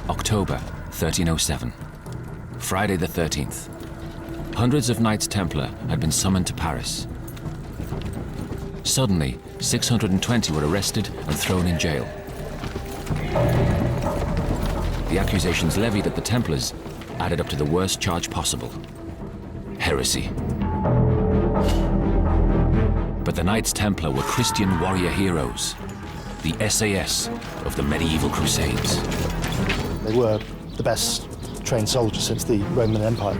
October 1307, Friday the 13th. Hundreds of Knights Templar had been summoned to Paris. Suddenly, 620 were arrested and thrown in jail. The accusations levied at the Templars added up to the worst charge possible: heresy. But the Knights Templar were Christian warrior heroes, the SAS of the medieval Crusades. They were the best trained soldiers since the Roman Empire.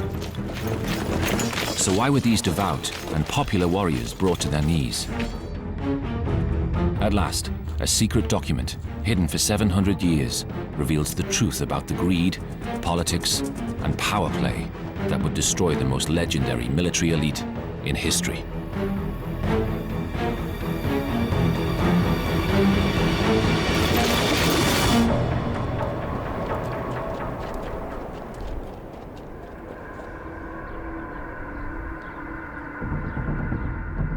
So why were these devout and popular warriors brought to their knees? At last, a secret document, hidden for 700 years, reveals the truth about the greed, politics, and power play that would destroy the most legendary military elite in history.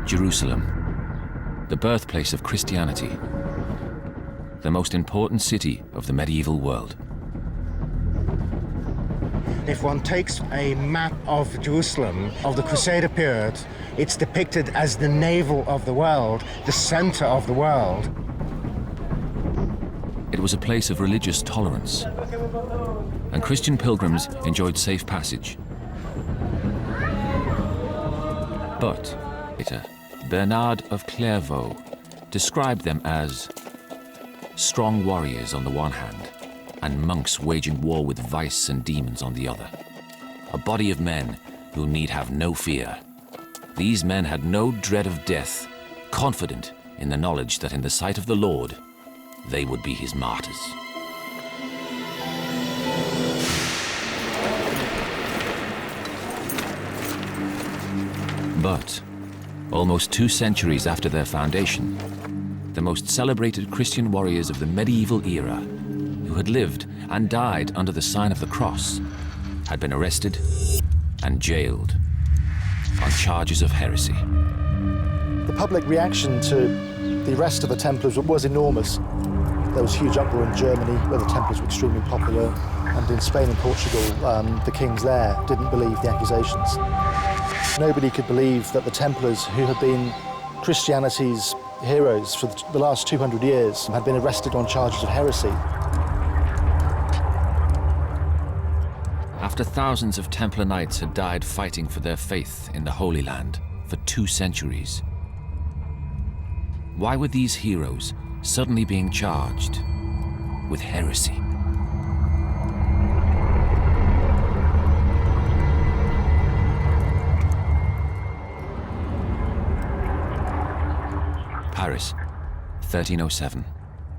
Jerusalem, the birthplace of Christianity, the most important city of the medieval world. If one takes a map of Jerusalem of the Crusader period, it's depicted as the navel of the world, the center of the world. It was a place of religious tolerance, and Christian pilgrims enjoyed safe passage. But Bernard of Clairvaux described them as strong warriors on the one hand, and monks waging war with vice and demons on the other. A body of men who need have no fear. These men had no dread of death, confident in the knowledge that in the sight of the Lord, they would be his martyrs. But almost 2 centuries after their foundation, the most celebrated Christian warriors of the medieval era, who had lived and died under the sign of the cross, had been arrested and jailed on charges of heresy. The public reaction to the arrest of the Templars was enormous. There was huge uproar in Germany, where the Templars were extremely popular, and in Spain and Portugal, the kings there didn't believe the accusations. Nobody could believe that the Templars, who had been Christianity's heroes for the last 200 years had been arrested on charges of heresy. After thousands of Templar knights had died fighting for their faith in the Holy Land for 2 centuries, why were these heroes suddenly being charged with heresy? Paris, 1307.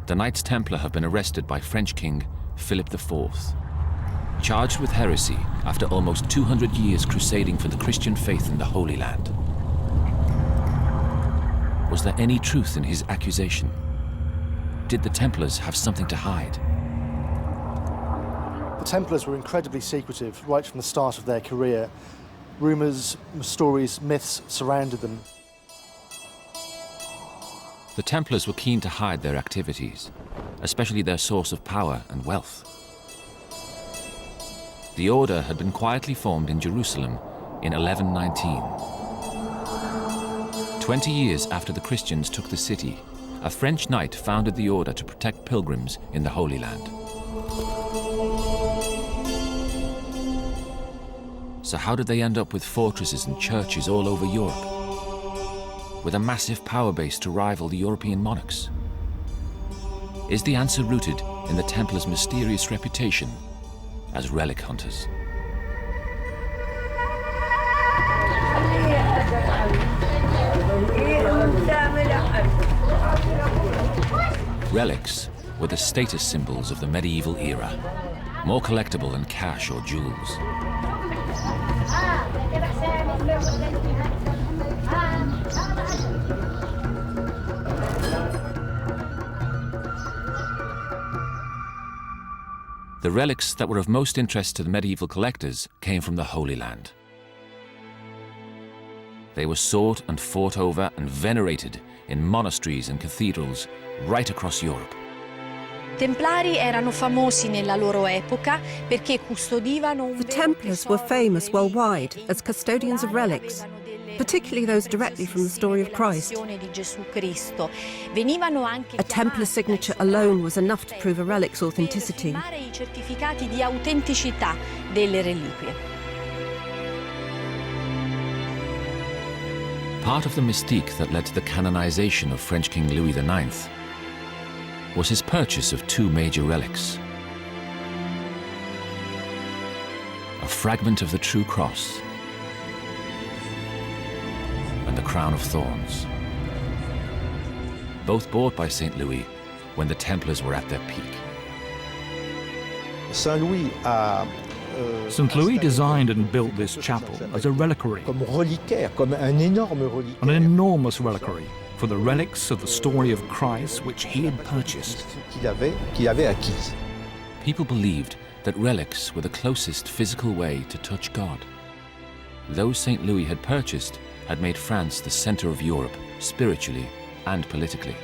The Knights Templar have been arrested by French King Philip IV, charged with heresy after almost 200 years crusading for the Christian faith in the Holy Land. Was there any truth in his accusation? Did the Templars have something to hide? The Templars were incredibly secretive right from the start of their career. Rumours, stories, myths surrounded them. The Templars were keen to hide their activities, especially their source of power and wealth. The order had been quietly formed in Jerusalem in 1119. 20 years after the Christians took the city, a French knight founded the order to protect pilgrims in the Holy Land. So how did they end up with fortresses and churches all over Europe, with a massive power base to rival the European monarchs? Is the answer rooted in the Templars' mysterious reputation as relic hunters? Relics were the status symbols of the medieval era, more collectible than cash or jewels. The relics that were of most interest to the medieval collectors came from the Holy Land. They were sought and fought over and venerated in monasteries and cathedrals right across Europe. Templari erano famosi nella loro epoca perché custodivano un The Templars were famous worldwide as custodians of relics, particularly those directly from the story of Christ. A Templar signature alone was enough to prove a relic's authenticity. I certificati di autenticità delle reliquie. Part of the mystique that led to the canonization of French King Louis IX was his purchase of 2 major relics: a fragment of the true cross and the crown of thorns, both bought by St. Louis when the Templars were at their peak. St. St. Louis designed and built this chapel as a reliquary, an enormous reliquary for the relics of the story of Christ which he had purchased. People believed that relics were the closest physical way to touch God. Those St. Louis had purchased had made France the center of Europe, spiritually and politically.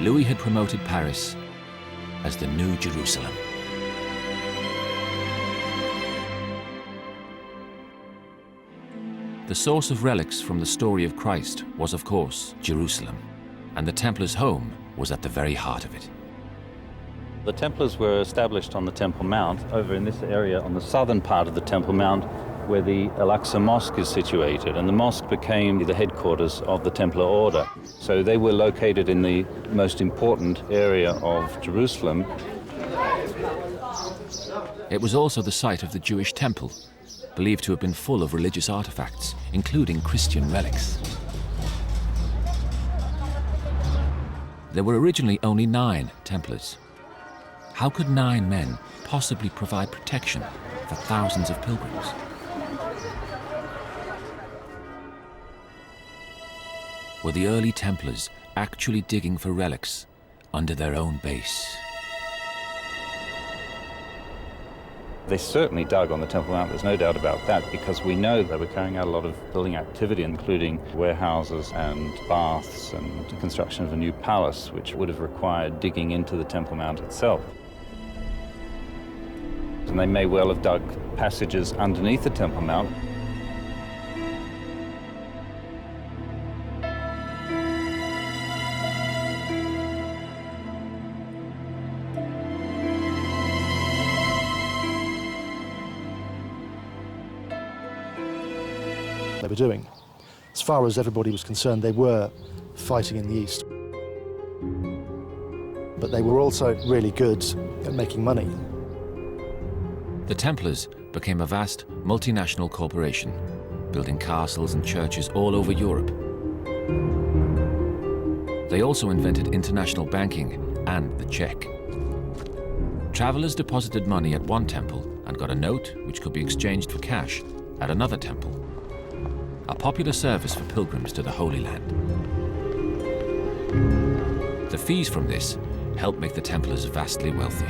Louis had promoted Paris as the New Jerusalem. The source of relics from the story of Christ was, of course, Jerusalem, and the Templars' home was at the very heart of it. The Templars were established on the Temple Mount, over in this area on the southern part of the Temple Mount, where the Al-Aqsa Mosque is situated, and the mosque became the headquarters of the Templar order. So they were located in the most important area of Jerusalem. It was also the site of the Jewish temple, believed to have been full of religious artifacts, including Christian relics. There were originally only 9 Templars. How could 9 men possibly provide protection for thousands of pilgrims? Were the early Templars actually digging for relics under their own base? They certainly dug on the Temple Mount, there's no doubt about that, because we know they were carrying out a lot of building activity, including warehouses and baths and the construction of a new palace, which would have required digging into the Temple Mount itself. And they may well have dug passages underneath the Temple Mount. they were doing. As far as everybody was concerned, they were fighting in the East. But they were also really good at making money. The Templars became a vast multinational corporation, building castles and churches all over Europe. They also invented international banking and the check. Travelers deposited money at one temple and got a note which could be exchanged for cash at another temple. A popular service for pilgrims to the Holy Land. The fees from this helped make the Templars vastly wealthy.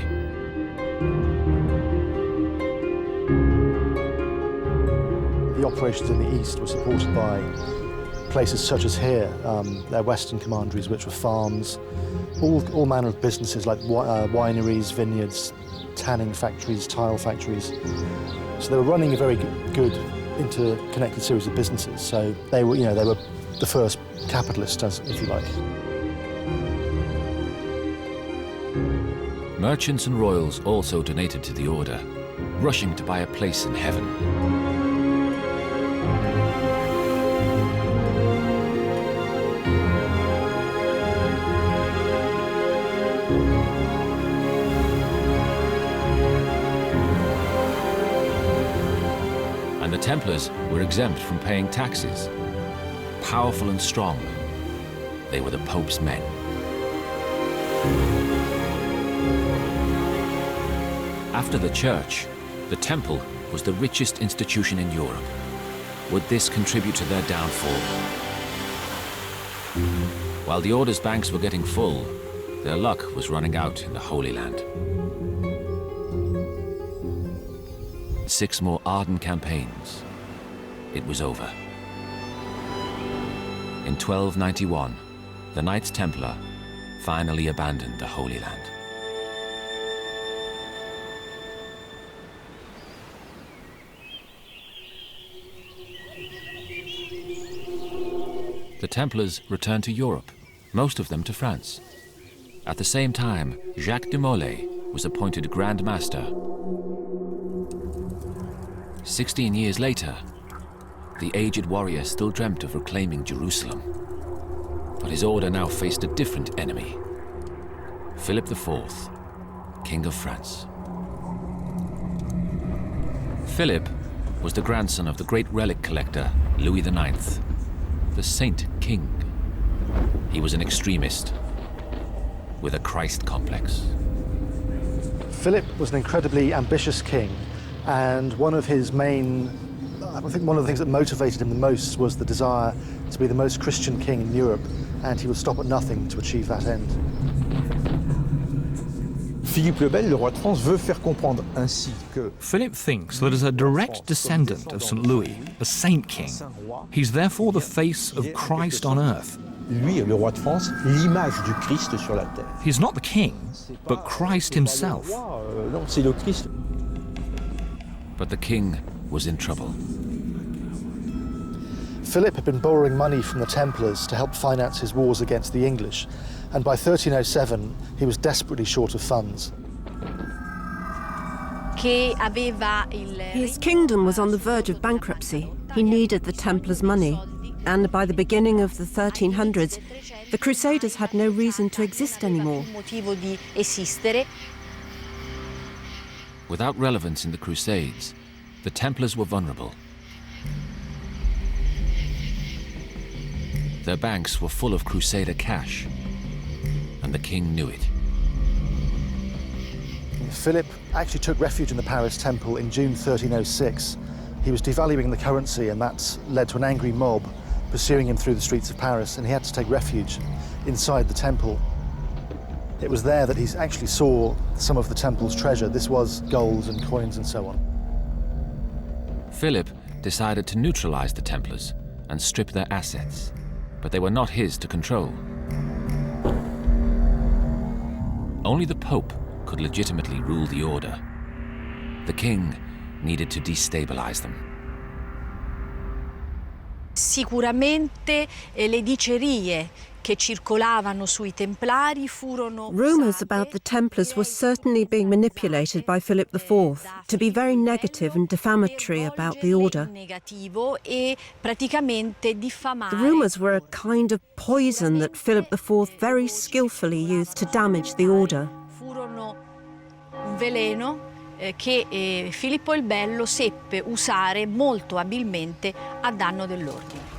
The operations in the East were supported by places such as here, their western commanderies, which were farms, all manner of businesses like wineries, vineyards, tanning factories, tile factories. So they were running a very good interconnected series of businesses. So they were the first capitalists, if you like. Merchants and royals also donated to the order, rushing to buy a place in heaven. And the Templars were exempt from paying taxes. Powerful and strong, they were the Pope's men. After the Church, the Temple was the richest institution in Europe. Would this contribute to their downfall? While the Order's banks were getting full, their luck was running out in the Holy Land. 6 more ardent campaigns. It was over. In 1291, the Knights Templar finally abandoned the Holy Land. The Templars returned to Europe, most of them to France. At the same time, Jacques de Molay was appointed Grand Master. 16 years later, the aged warrior still dreamt of reclaiming Jerusalem. But his order now faced a different enemy, Philip IV, King of France. Philip was the grandson of the great relic collector Louis IX, the Saint King. He was an extremist with a Christ complex. Philip was an incredibly ambitious king, and one of the things that motivated him the most was the desire to be the most Christian king in Europe, and he would stop at nothing to achieve that end. Philippe le Bel, le roi de France, veut faire comprendre ainsi que Philip thinks that as a direct descendant of St. Louis, a saint king, he's therefore the face of Christ on earth. lui, le roi de France, l'image du Christ sur la terre. He's not the king, but Christ himself. Non, c'est le Christ. But the king was in trouble. Philip had been borrowing money from the Templars to help finance his wars against the English, and by 1307 he was desperately short of funds. His kingdom was on the verge of bankruptcy. He needed the Templars' money, and by the beginning of the 1300s, the Crusaders had no reason to exist anymore. Without relevance in the Crusades, the Templars were vulnerable. Their banks were full of Crusader cash, and the king knew it. Philip actually took refuge in the Paris Temple in June 1306. He was devaluing the currency, and that led to an angry mob pursuing him through the streets of Paris, and he had to take refuge inside the temple. It was there that he actually saw some of the temple's treasure. This was gold and coins and so on. Philip decided to neutralize the Templars and strip their assets, but they were not his to control. Only the Pope could legitimately rule the order. The king needed to destabilize them. Sicuramente le dicerie che circolavano sui Templari furono Rumours about the Templars were certainly being manipulated by Philip IV to be very negative and defamatory about the order. e praticamente diffamare. The rumours were a kind of poison that Philip IV very skillfully used to damage the order. Furono un veleno che Filippo il Bello seppe usare molto abilmente a danno dell'ordine.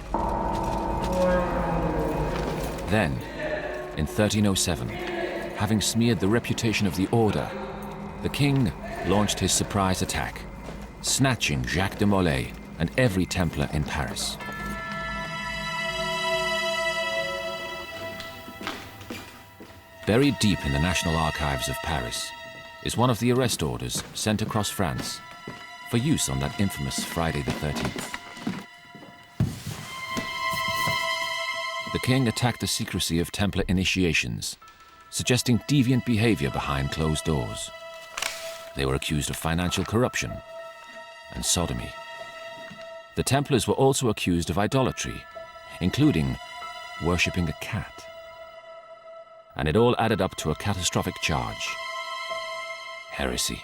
Then, in 1307, having smeared the reputation of the order, the king launched his surprise attack, snatching Jacques de Molay and every Templar in Paris. Buried deep in the National Archives of Paris is one of the arrest orders sent across France for use on that infamous Friday the 13th. The king attacked the secrecy of Templar initiations, suggesting deviant behavior behind closed doors. They were accused of financial corruption and sodomy. The Templars were also accused of idolatry, including worshipping a cat. And it all added up to a catastrophic charge: heresy.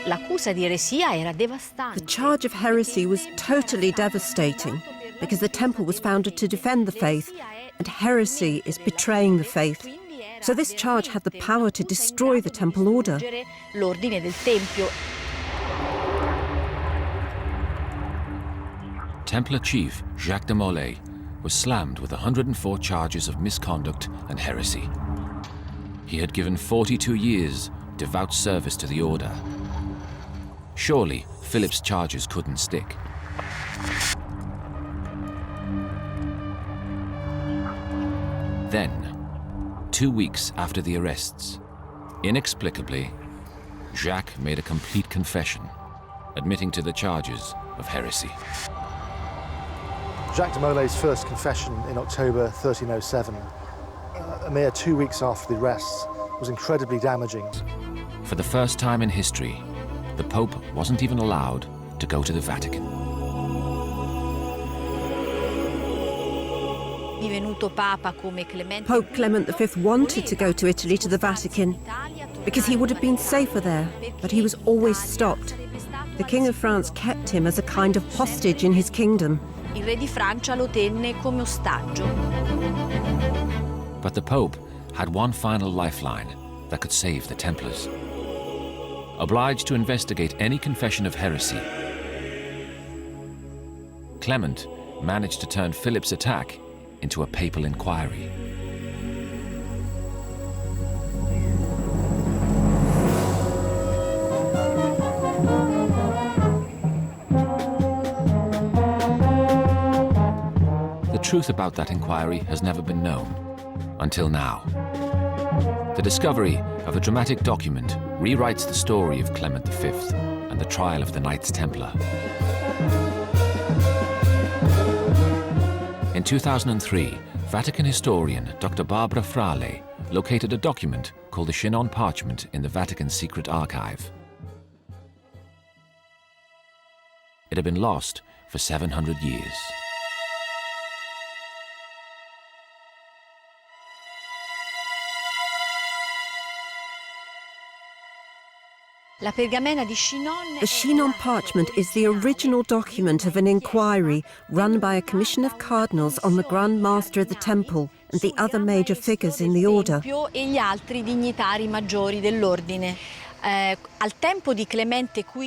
L'accusa di eresia era devastante. The charge of heresy was totally devastating because the temple was founded to defend the faith, and heresy is betraying the faith. So this charge had the power to destroy the temple order. L'ordine del Tempio. Templar chief Jacques de Molay was slammed with 104 charges of misconduct and heresy. He had given 42 years devout service to the order. Surely Philip's charges couldn't stick. Then, 2 weeks after the arrests, inexplicably, Jacques made a complete confession, admitting to the charges of heresy. Jacques de Molay's first confession in October 1307, a mere 2 weeks after the arrests, was incredibly damaging. For the first time in history, the Pope wasn't even allowed to go to the Vatican. Pope Clement V wanted to go to Italy to the Vatican because he would have been safer there, but he was always stopped. The King of France kept him as a kind of hostage in his kingdom. Il re di Francia lo tenne come ostaggio. But the Pope had one final lifeline that could save the Templars. Obliged to investigate any confession of heresy, Clement managed to turn Philip's attack into a papal inquiry. The truth about that inquiry has never been known, until now. The discovery of a dramatic document rewrites the story of Clement V and the trial of the Knights Templar. In 2003, Vatican historian Dr. Barbara Frale located a document called the Chinon Parchment in the Vatican's secret archive. It had been lost for 700 years. The Chinon Parchment is the original document of an inquiry run by a commission of cardinals on the Grand Master of the Temple and the other major figures in the order.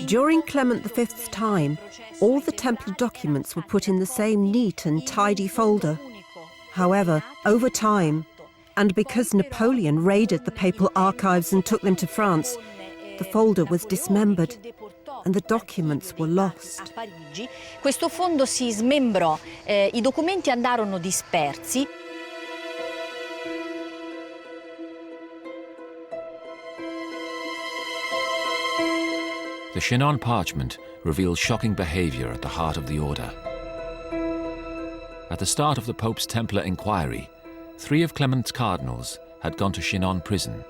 During Clement V's time, all the Templar documents were put in the same neat and tidy folder. However, over time, and because Napoleon raided the papal archives and took them to France, the folder was dismembered and the documents were lost. Questo fondo si smembrò, I documenti andarono dispersi. The Chinon Parchment reveals shocking behavior at the heart of the order. At the start of the Pope's Templar inquiry, 3 of Clement's cardinals had gone to Chinon prison.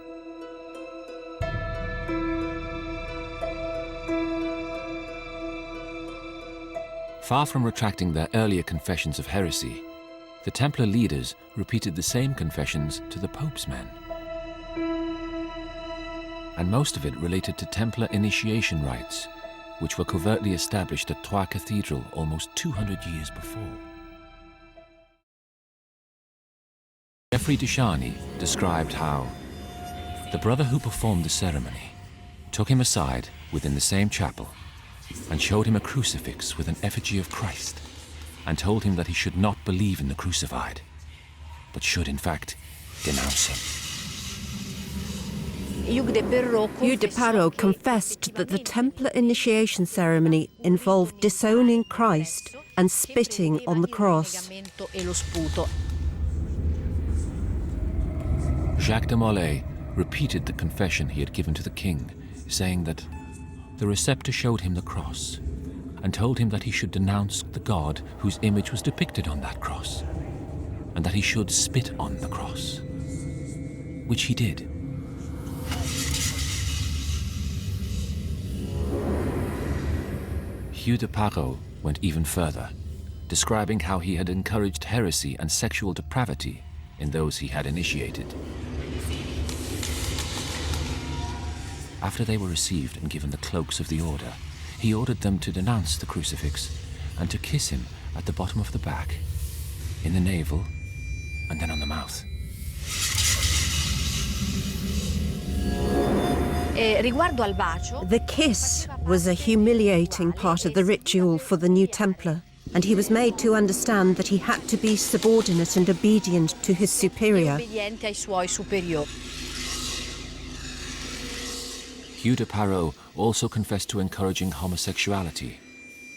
Far from retracting their earlier confessions of heresy, the Templar leaders repeated the same confessions to the Pope's men. And most of it related to Templar initiation rites, which were covertly established at Troyes Cathedral almost 200 years before. Geoffrey de Charny described how the brother who performed the ceremony took him aside within the same chapel and showed him a crucifix with an effigy of Christ and told him that he should not believe in the crucified, but should in fact denounce him. Hugh de Parot confessed that the Templar initiation ceremony involved disowning Christ and spitting on the cross. Jacques de Molay repeated the confession he had given to the king, saying that the receptor showed him the cross and told him that he should denounce the God whose image was depicted on that cross, and that he should spit on the cross, which he did. Hugh de Parot went even further, describing how he had encouraged heresy and sexual depravity in those he had initiated. After they were received and given the cloaks of the order, he ordered them to denounce the crucifix and to kiss him at the bottom of the back, in the navel, and then on the mouth. The kiss was a humiliating part of the ritual for the new Templar, and he was made to understand that he had to be subordinate and obedient to his superior. Hugh de Parot also confessed to encouraging homosexuality,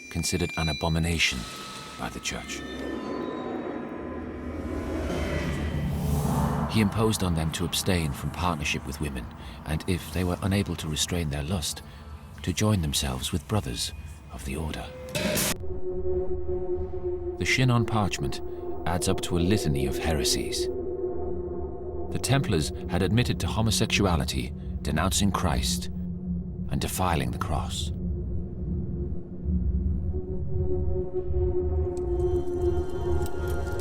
considered an abomination by the Church. He imposed on them to abstain from partnership with women, and if they were unable to restrain their lust, to join themselves with brothers of the order. The Shin on parchment adds up to a litany of heresies. The Templars had admitted to homosexuality, denouncing Christ, and defiling the cross.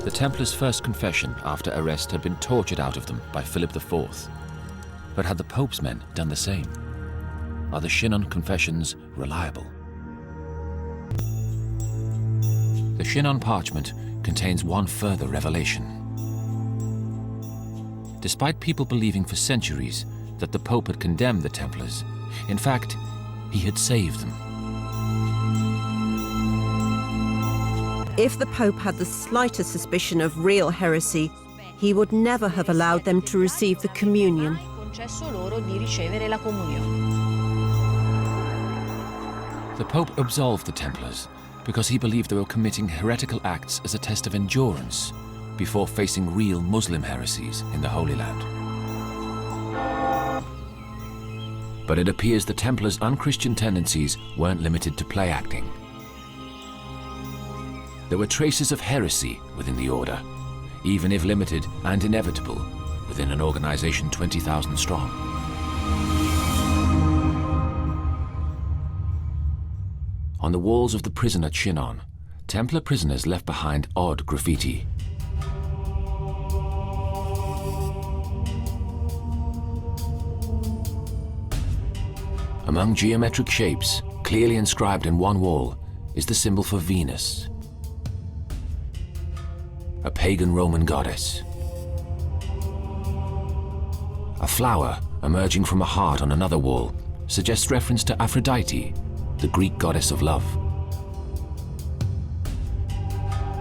The Templars' first confession after arrest had been tortured out of them by Philip IV. But had the Pope's men done the same? Are the Shin on confessions reliable? The Shin on parchment contains one further revelation. Despite people believing for centuries that the Pope had condemned the Templars, in fact, he had saved them. If the Pope had the slightest suspicion of real heresy, he would never have allowed them to receive the communion. The Pope absolved the Templars because he believed they were committing heretical acts as a test of endurance before facing real Muslim heresies in the Holy Land. But it appears the Templars' unchristian tendencies weren't limited to play acting. There were traces of heresy within the order, even if limited and inevitable within an organization 20,000 strong. On the walls of the prison at Chinon, Templar prisoners left behind odd graffiti. Among geometric shapes, clearly inscribed in one wall, is the symbol for Venus, a pagan Roman goddess. A flower emerging from a heart on another wall suggests reference to Aphrodite, the Greek goddess of love.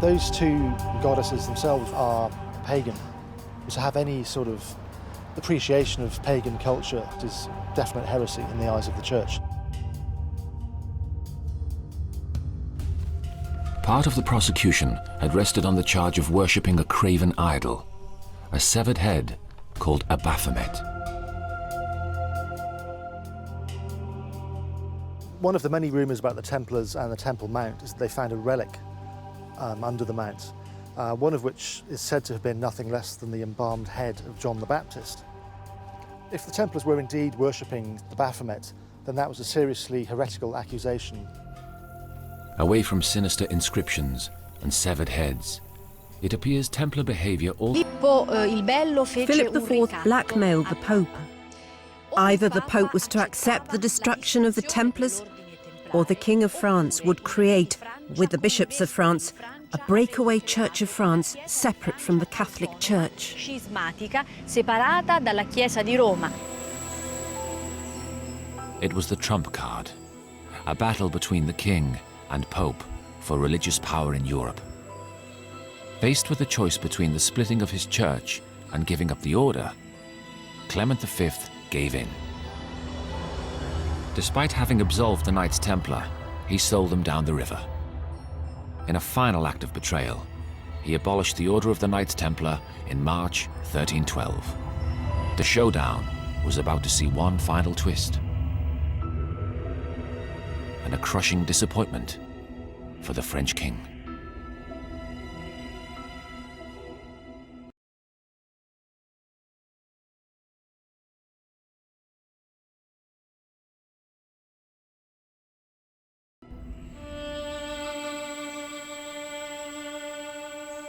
Those two goddesses themselves are pagan. To have any sort of appreciation of pagan culture is definite heresy in the eyes of the Church. Part of the prosecution had rested on the charge of worshipping a graven idol, a severed head called a Baphomet. One of the many rumours about the Templars and the Temple Mount is that they found a relic under the mount, one of which is said to have been nothing less than the embalmed head of John the Baptist. If the Templars were indeed worshipping the Baphomet, then that was a seriously heretical accusation. Away from sinister inscriptions and severed heads, it appears Templar behavior Philip IV blackmailed the Pope. Either the Pope was to accept the destruction of the Templars, or the King of France would create, with the bishops of France, a breakaway Church of France separate from the Catholic Church. It was the trump card, a battle between the King and Pope for religious power in Europe. Faced with the choice between the splitting of his church and giving up the order, Clement V gave in. Despite having absolved the Knights Templar, he sold them down the river. In a final act of betrayal, he abolished the Order of the Knights Templar in March 1312. The showdown was about to see one final twist, and a crushing disappointment for the French king.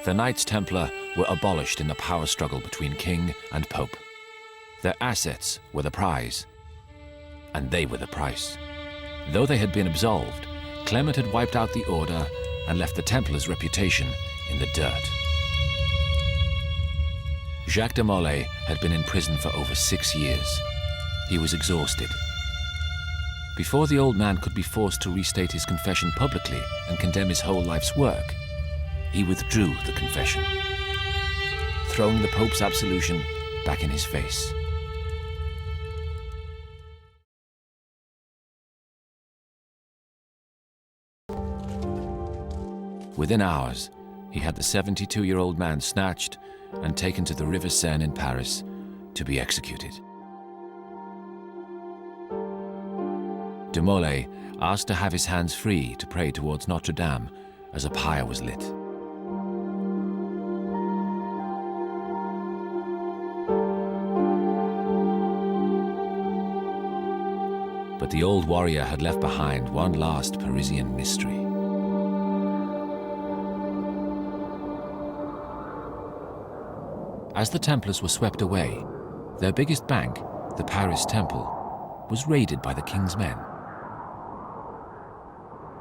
The Knights Templar were abolished in the power struggle between king and pope. Their assets were the prize, and they were the price. Though they had been absolved, Clement had wiped out the order and left the Templars' reputation in the dirt. Jacques de Molay had been in prison for over 6 years. He was exhausted. Before the old man could be forced to restate his confession publicly and condemn his whole life's work, he withdrew the confession, throwing the Pope's absolution back in his face. Within hours, he had the 72-year-old man snatched and taken to the River Seine in Paris to be executed. De Molay asked to have his hands free to pray towards Notre Dame as a pyre was lit. But the old warrior had left behind one last Parisian mystery. As the Templars were swept away, their biggest bank, the Paris Temple, was raided by the king's men.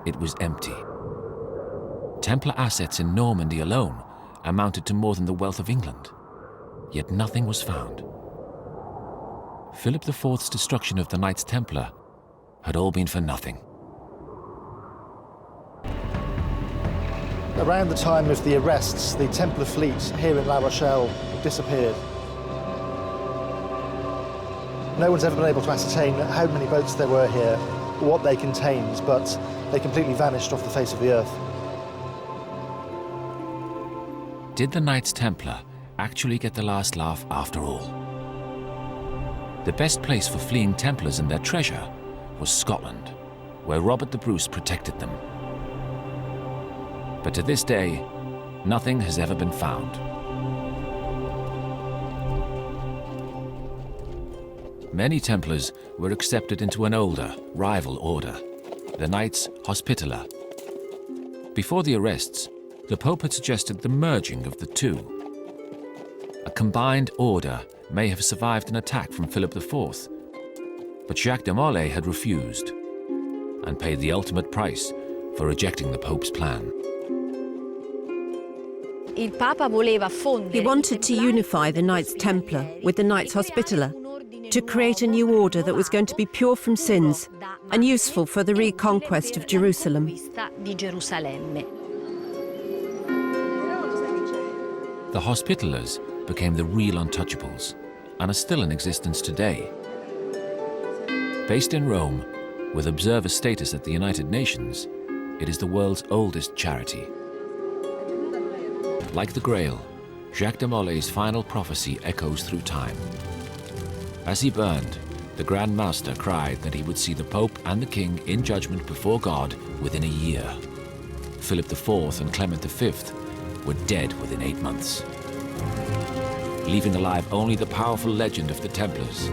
It was empty. Templar assets in Normandy alone amounted to more than the wealth of England, yet nothing was found. Philip IV's destruction of the Knights Templar had all been for nothing. Around the time of the arrests, the Templar fleet here in La Rochelle disappeared. No one's ever been able to ascertain how many boats there were here, what they contained, but they completely vanished off the face of the earth. Did the Knights Templar actually get the last laugh after all? The best place for fleeing Templars and their treasure was Scotland, where Robert the Bruce protected them. But to this day, nothing has ever been found. Many Templars were accepted into an older, rival order, the Knights Hospitaller. Before the arrests, the Pope had suggested the merging of the two. A combined order may have survived an attack from Philip IV, but Jacques de Molay had refused and paid the ultimate price for rejecting the Pope's plan. He wanted to unify the Knights Templar with the Knights Hospitaller, to create a new order that was going to be pure from sins and useful for the reconquest of Jerusalem. The Hospitallers became the real untouchables and are still in existence today. Based in Rome, with observer status at the United Nations, it is the world's oldest charity. Like the Grail, Jacques de Molay's final prophecy echoes through time. As he burned, the Grand Master cried that he would see the Pope and the King in judgment before God within a year. Philip IV and Clement V were dead within 8 months, leaving alive only the powerful legend of the Templars.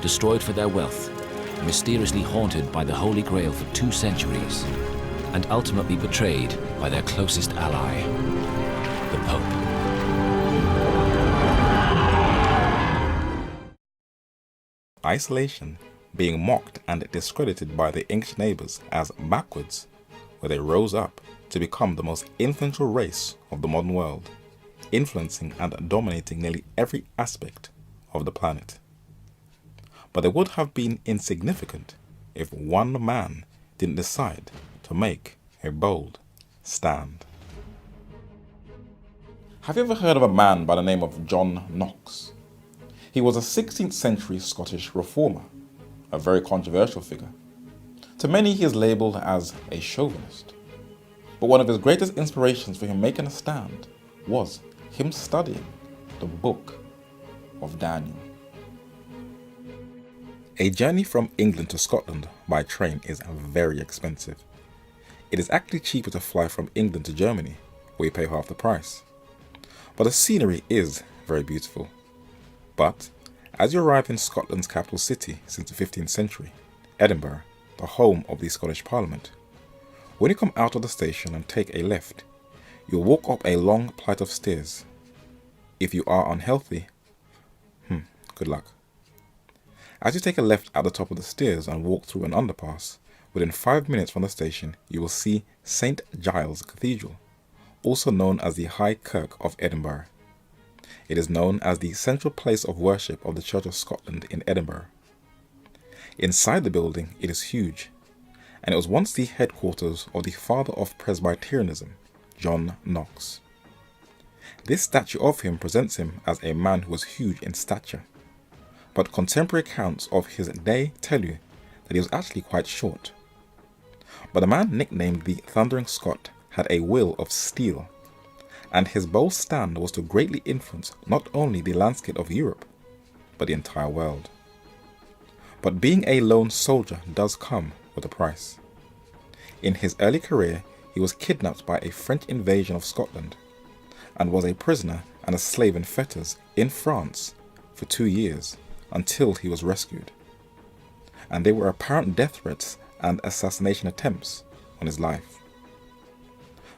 Destroyed for their wealth, mysteriously haunted by the Holy Grail for 2 centuries, and ultimately betrayed by their closest ally, the Pope. Isolation, being mocked and discredited by their English neighbours as backwards, where they rose up to become the most influential race of the modern world, influencing and dominating nearly every aspect of the planet. But they would have been insignificant if one man didn't decide to make a bold stand. Have you ever heard of a man by the name of John Knox? He was a 16th century Scottish reformer, a very controversial figure. To many he is labelled as a chauvinist. But one of his greatest inspirations for him making a stand was him studying the book of Daniel. A journey from England to Scotland by train is very expensive. It is actually cheaper to fly from England to Germany, where you pay half the price. But the scenery is very beautiful. But as you arrive in Scotland's capital city since the 15th century, Edinburgh, the home of the Scottish Parliament, when you come out of the station and take a left, you'll walk up a long flight of stairs. If you are unhealthy, good luck. As you take a left at the top of the stairs and walk through an underpass, within 5 minutes from the station, you will see St. Giles Cathedral, also known as the High Kirk of Edinburgh. It is known as the central place of worship of the Church of Scotland in Edinburgh. Inside the building, it is huge, and it was once the headquarters of the father of Presbyterianism, John Knox. This statue of him presents him as a man who was huge in stature, but contemporary accounts of his day tell you that he was actually quite short. But a man nicknamed the Thundering Scot had a will of steel, and his bold stand was to greatly influence not only the landscape of Europe, but the entire world. But being a lone soldier does come with a price. In his early career, he was kidnapped by a French invasion of Scotland, and was a prisoner and a slave in fetters in France for 2 years until he was rescued. And there were apparent death threats and assassination attempts on his life.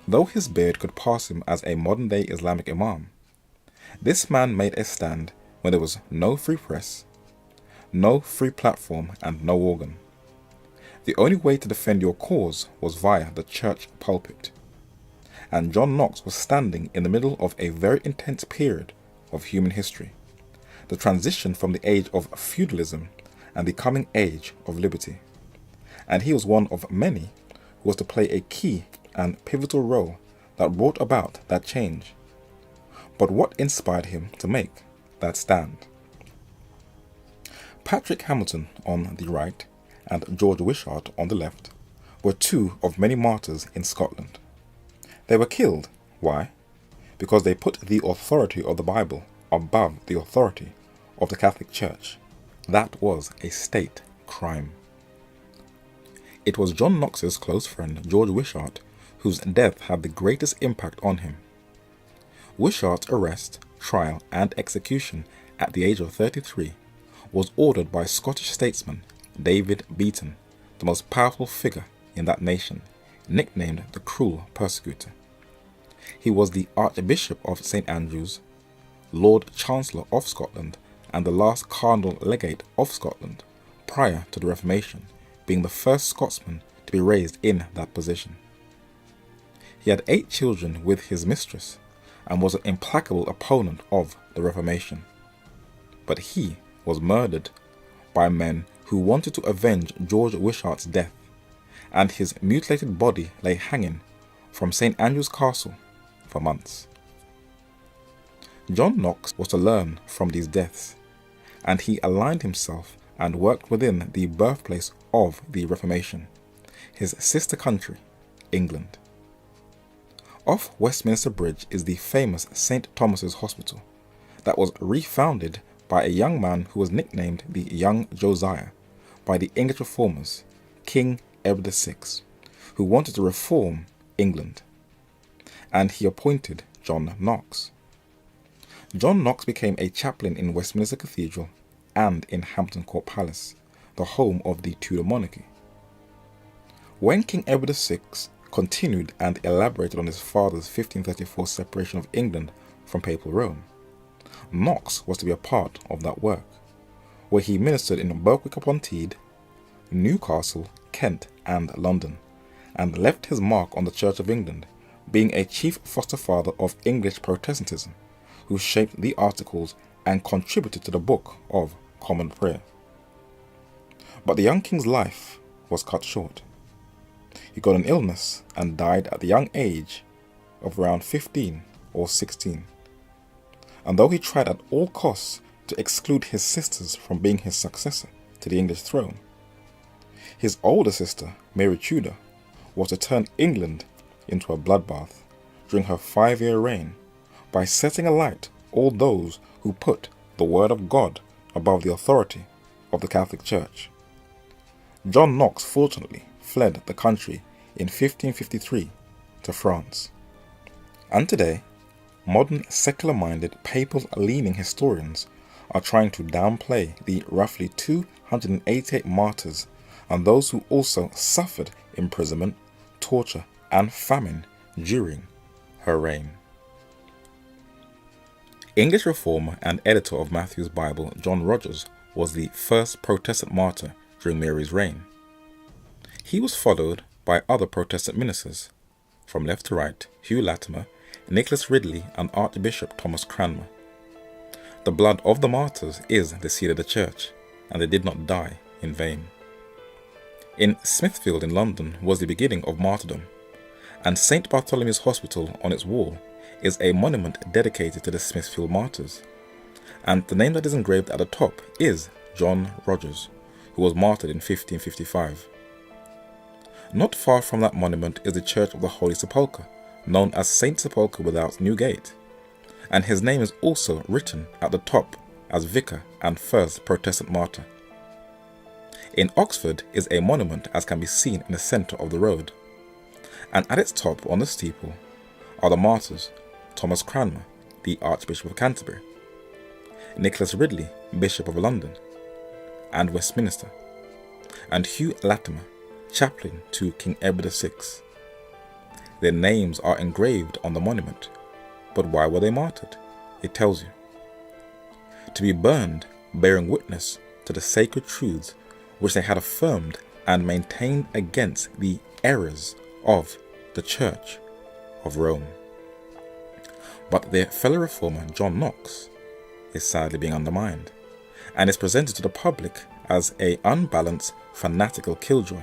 Though his beard could pass him as a modern-day Islamic imam, this man made a stand when there was no free press, no free platform, and no organ. The only way to defend your cause was via the church pulpit. And John Knox was standing in the middle of a very intense period of human history, the transition from the age of feudalism and the coming age of liberty. And he was one of many who was to play a key and pivotal role that brought about that change. But what inspired him to make that stand? Patrick Hamilton on the right and George Wishart on the left were two of many martyrs in Scotland. They were killed. Why? Because they put the authority of the Bible above the authority of the Catholic Church. That was a state crime. It was John Knox's close friend George Wishart whose death had the greatest impact on him. Wishart's arrest, trial and execution at the age of 33 was ordered by Scottish statesman David Beaton, the most powerful figure in that nation, nicknamed the Cruel Persecutor. He was the Archbishop of St. Andrews, Lord Chancellor of Scotland, and the last Cardinal Legate of Scotland, prior to the Reformation, being the first Scotsman to be raised in that position. He had 8 children with his mistress, and was an implacable opponent of the Reformation. But he was murdered by men who wanted to avenge George Wishart's death, and his mutilated body lay hanging from St. Andrew's Castle for months. John Knox was to learn from these deaths, and he aligned himself and worked within the birthplace of the Reformation, his sister country, England. Off Westminster Bridge is the famous St. Thomas's Hospital that was refounded by a young man who was nicknamed the Young Josiah by the English reformers, King Edward VI, who wanted to reform England, and he appointed John Knox. John Knox became a chaplain in Westminster Cathedral and in Hampton Court Palace, the home of the Tudor monarchy. When King Edward VI continued and elaborated on his father's 1534 separation of England from Papal Rome. Knox was to be a part of that work, where he ministered in Berwick-upon-Tweed, Newcastle, Kent and London, and left his mark on the Church of England, being a chief foster father of English Protestantism, who shaped the Articles and contributed to the Book of Common Prayer. But the young king's life was cut short. He got an illness and died at the young age of around 15 or 16. And though he tried at all costs to exclude his sisters from being his successor to the English throne, his older sister, Mary Tudor, was to turn England into a bloodbath during her 5-year reign by setting alight all those who put the word of God above the authority of the Catholic Church. John Knox fortunately fled the country in 1553 to France. And today, modern secular-minded, papal-leaning historians are trying to downplay the roughly 288 martyrs and those who also suffered imprisonment, torture and famine during her reign. English reformer and editor of Matthew's Bible, John Rogers, was the first Protestant martyr during Mary's reign. He was followed by other Protestant ministers, from left to right, Hugh Latimer, Nicholas Ridley and Archbishop Thomas Cranmer. The blood of the martyrs is the seed of the church, and they did not die in vain. In Smithfield in London was the beginning of martyrdom, and St. Bartholomew's Hospital on its wall is a monument dedicated to the Smithfield martyrs, and the name that is engraved at the top is John Rogers, who was martyred in 1555. Not far from that monument is the Church of the Holy Sepulchre, known as St. Sepulchre without Newgate, and his name is also written at the top as vicar and first Protestant martyr. In Oxford is a monument as can be seen in the centre of the road, and at its top on the steeple are the martyrs Thomas Cranmer, the Archbishop of Canterbury, Nicholas Ridley, Bishop of London and Westminster, and Hugh Latimer, chaplain to King Edward VI. Their names are engraved on the monument, but why were they martyred? It tells you. To be burned, bearing witness to the sacred truths which they had affirmed and maintained against the errors of the Church of Rome. But their fellow reformer John Knox is sadly being undermined, and is presented to the public as an unbalanced, fanatical killjoy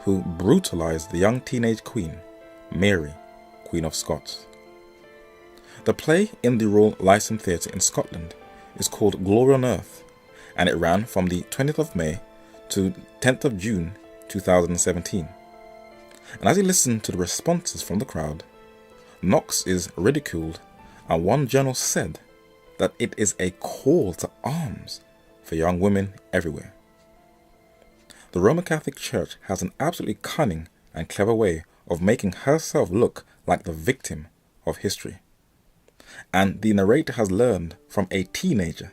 who brutalized the young teenage queen, Mary, Queen of Scots. The play in the Royal Lyceum Theatre in Scotland is called Glory on Earth, and it ran from the 20th of May to 10th of June 2017. And as you listen to the responses from the crowd, Knox is ridiculed, and one journal said that it is a call to arms for young women everywhere. The Roman Catholic Church has an absolutely cunning and clever way of making herself look like the victim of history. And the narrator has learned from a teenager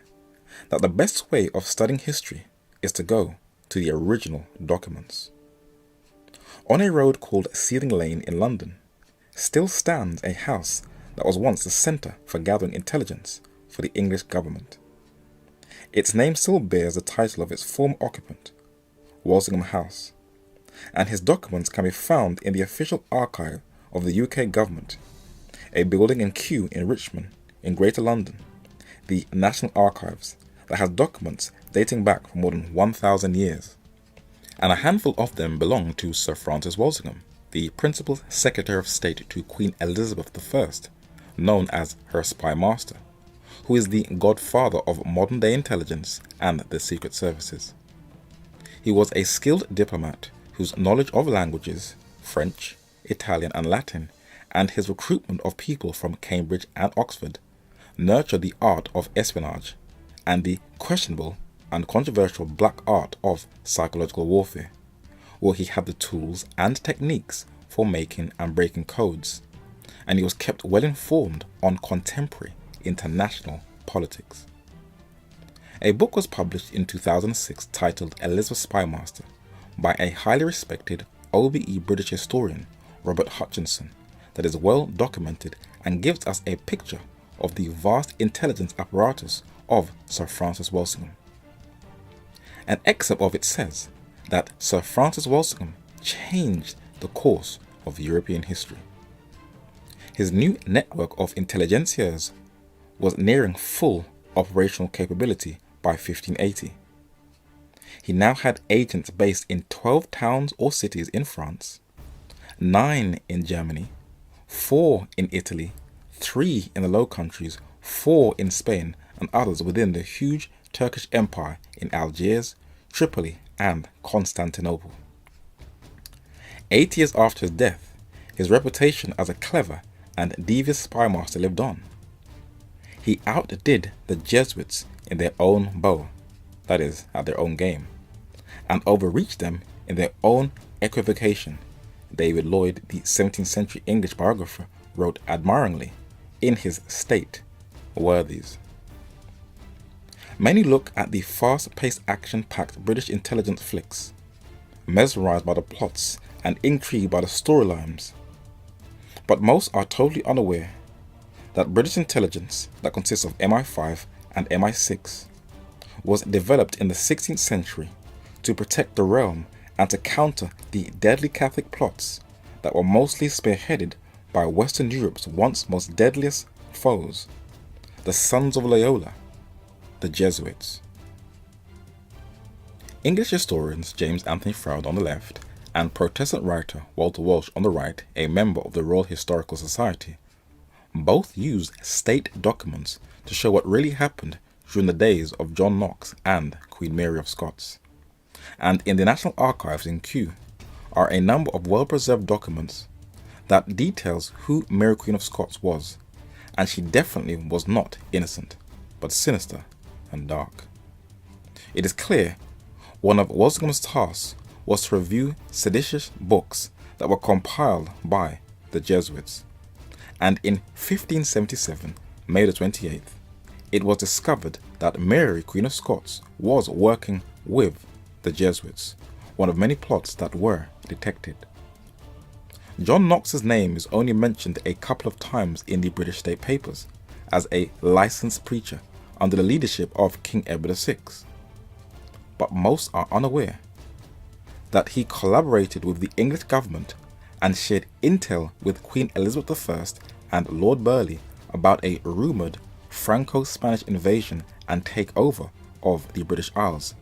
that the best way of studying history is to go to the original documents. On a road called Seething Lane in London still stands a house that was once the centre for gathering intelligence for the English government. Its name still bears the title of its former occupant, Walsingham House, and his documents can be found in the official archive of the UK government, a building in Kew in Richmond in Greater London, the National Archives, that has documents dating back for more than 1,000 years. And a handful of them belong to Sir Francis Walsingham, the Principal Secretary of State to Queen Elizabeth I, known as her spy master, who is the godfather of modern-day intelligence and the secret services. He was a skilled diplomat whose knowledge of languages, French, Italian and Latin, and his recruitment of people from Cambridge and Oxford, nurtured the art of espionage and the questionable and controversial black art of psychological warfare, where he had the tools and techniques for making and breaking codes, and he was kept well informed on contemporary international politics. A book was published in 2006 titled Elizabeth Spymaster by a highly respected OBE British historian, Robert Hutchinson that is well documented and gives us a picture of the vast intelligence apparatus of Sir Francis Walsingham. An excerpt of it says that Sir Francis Walsingham changed the course of European history. His new network of intelligentsias was nearing full operational capability by 1580. He now had agents based in 12 towns or cities in France, 9 in Germany, 4 in Italy, 3 in the Low Countries, 4 in Spain, and others within the huge Turkish Empire in Algiers, Tripoli, and Constantinople. 8 years after his death, his reputation as a clever and devious spymaster lived on. He outdid the Jesuits in their own bow, that is, at their own game, and overreached them in their own equivocation. David Lloyd, the 17th century English biographer, wrote admiringly in his State Worthies. Many look at the fast-paced action-packed British intelligence flicks, mesmerized by the plots and intrigued by the storylines, but most are totally unaware that British intelligence that consists of MI5 and MI6 was developed in the 16th century to protect the realm and to counter the deadly Catholic plots that were mostly spearheaded by Western Europe's once most deadliest foes, the Sons of Loyola, the Jesuits. English historians James Anthony Froude on the left and Protestant writer Walter Walsh on the right, a member of the Royal Historical Society, both use state documents to show what really happened during the days of John Knox and Queen Mary of Scots. And in the National Archives in Kew are a number of well-preserved documents that details who Mary Queen of Scots was, and she definitely was not innocent, but sinister and dark. It is clear one of Walsingham's tasks was to review seditious books that were compiled by the Jesuits, and in 1577, May the 28th, it was discovered that Mary, Queen of Scots, was working with the Jesuits, one of many plots that were detected. John Knox's name is only mentioned a couple of times in the British State Papers as a licensed preacher under the leadership of King Edward VI, but most are unaware that he collaborated with the English government and shared intel with Queen Elizabeth I and Lord Burleigh about a rumoured Franco-Spanish invasion and takeover of the British Isles,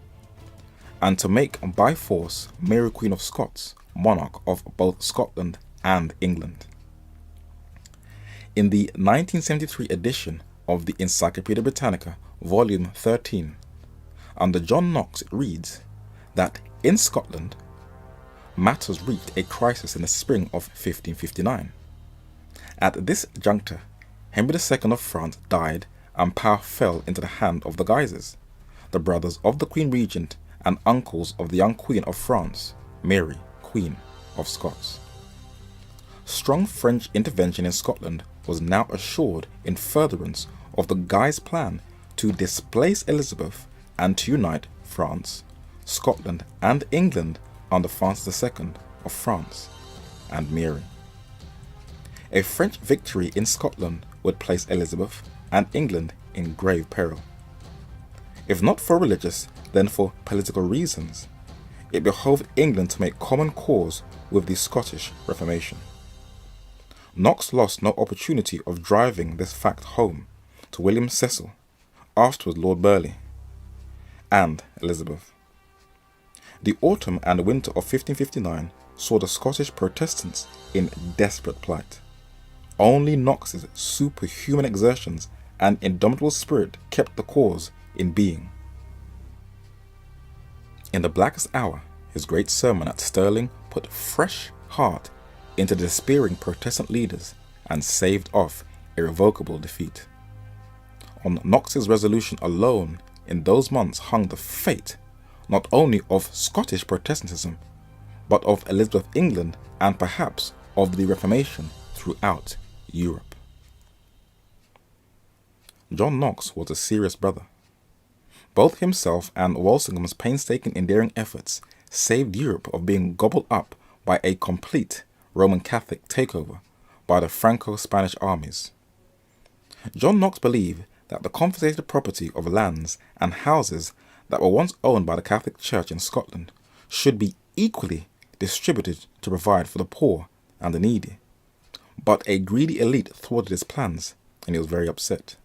and to make by force Mary Queen of Scots monarch of both Scotland and England. In the 1973 edition of the Encyclopaedia Britannica, volume 13, under John Knox it reads that in Scotland, matters reached a crisis in the spring of 1559. At this juncture, Henry II of France died and power fell into the hand of the Guises, the brothers of the Queen Regent and uncles of the young Queen of France, Mary, Queen of Scots. Strong French intervention in Scotland was now assured in furtherance of the Guise plan to displace Elizabeth and to unite France, Scotland and England under Francis II of France and Mary. A French victory in Scotland would place Elizabeth and England in grave peril. If not for religious, then for political reasons, it behoved England to make common cause with the Scottish Reformation. Knox lost no opportunity of driving this fact home to William Cecil, afterwards Lord Burleigh, and Elizabeth. The autumn and winter of 1559 saw the Scottish Protestants in desperate plight. Only Knox's superhuman exertions and indomitable spirit kept the cause in being. In the blackest hour, his great sermon at Stirling put fresh heart into the despairing Protestant leaders and saved off irrevocable defeat. On Knox's resolution alone in those months hung the fate not only of Scottish Protestantism, but of Elizabeth England and perhaps of the Reformation throughout Europe. John Knox was a serious brother. Both himself and Walsingham's painstaking endearing efforts saved Europe of being gobbled up by a complete Roman Catholic takeover by the Franco-Spanish armies. John Knox believed that the confiscated property of lands and houses that were once owned by the Catholic Church in Scotland should be equally distributed to provide for the poor and the needy. But a greedy elite thwarted his plans, and he was very upset.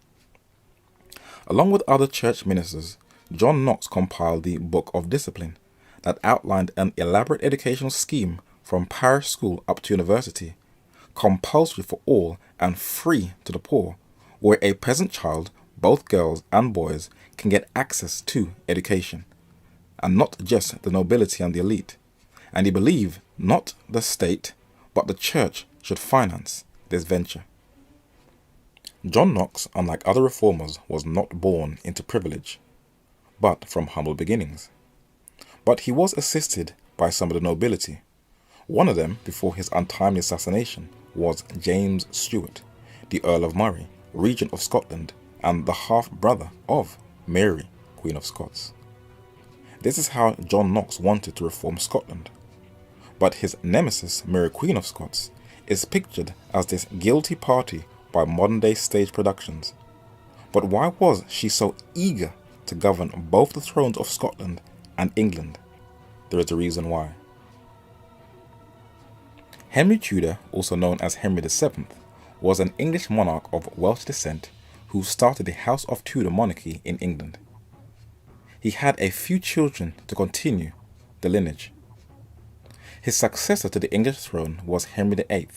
Along with other church ministers, John Knox compiled the Book of Discipline that outlined an elaborate educational scheme from parish school up to university, compulsory for all and free to the poor, where a peasant child, both girls and boys, can get access to education, and not just the nobility and the elite. And he believed not the state, but the church should finance this venture. John Knox, unlike other reformers, was not born into privilege, but from humble beginnings. But he was assisted by some of the nobility. One of them, before his untimely assassination, was James Stuart, the Earl of Murray, Regent of Scotland, and the half-brother of Mary, Queen of Scots. This is how John Knox wanted to reform Scotland. But his nemesis, Mary, Queen of Scots, is pictured as this guilty party by modern-day stage productions. But why was she so eager to govern both the thrones of Scotland and England? There is a reason why. Henry Tudor, also known as Henry VII, was an English monarch of Welsh descent who started the House of Tudor monarchy in England. He had a few children to continue the lineage. His successor to the English throne was Henry VIII,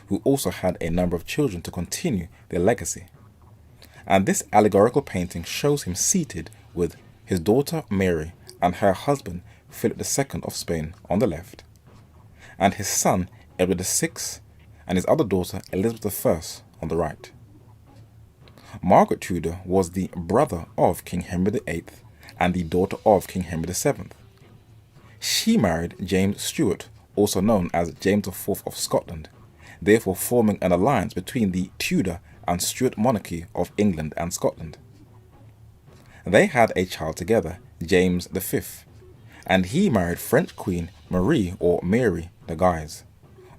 who also had a number of children to continue their legacy. And this allegorical painting shows him seated with his daughter Mary and her husband Philip II of Spain on the left, and his son Edward VI and his other daughter Elizabeth I on the right. Margaret Tudor was the brother of King Henry VIII and the daughter of King Henry VII. She married James Stuart, also known as James IV of Scotland, therefore forming an alliance between the Tudor and Stuart monarchy of England and Scotland. They had a child together, James V, and he married French Queen Marie or Mary de Guise,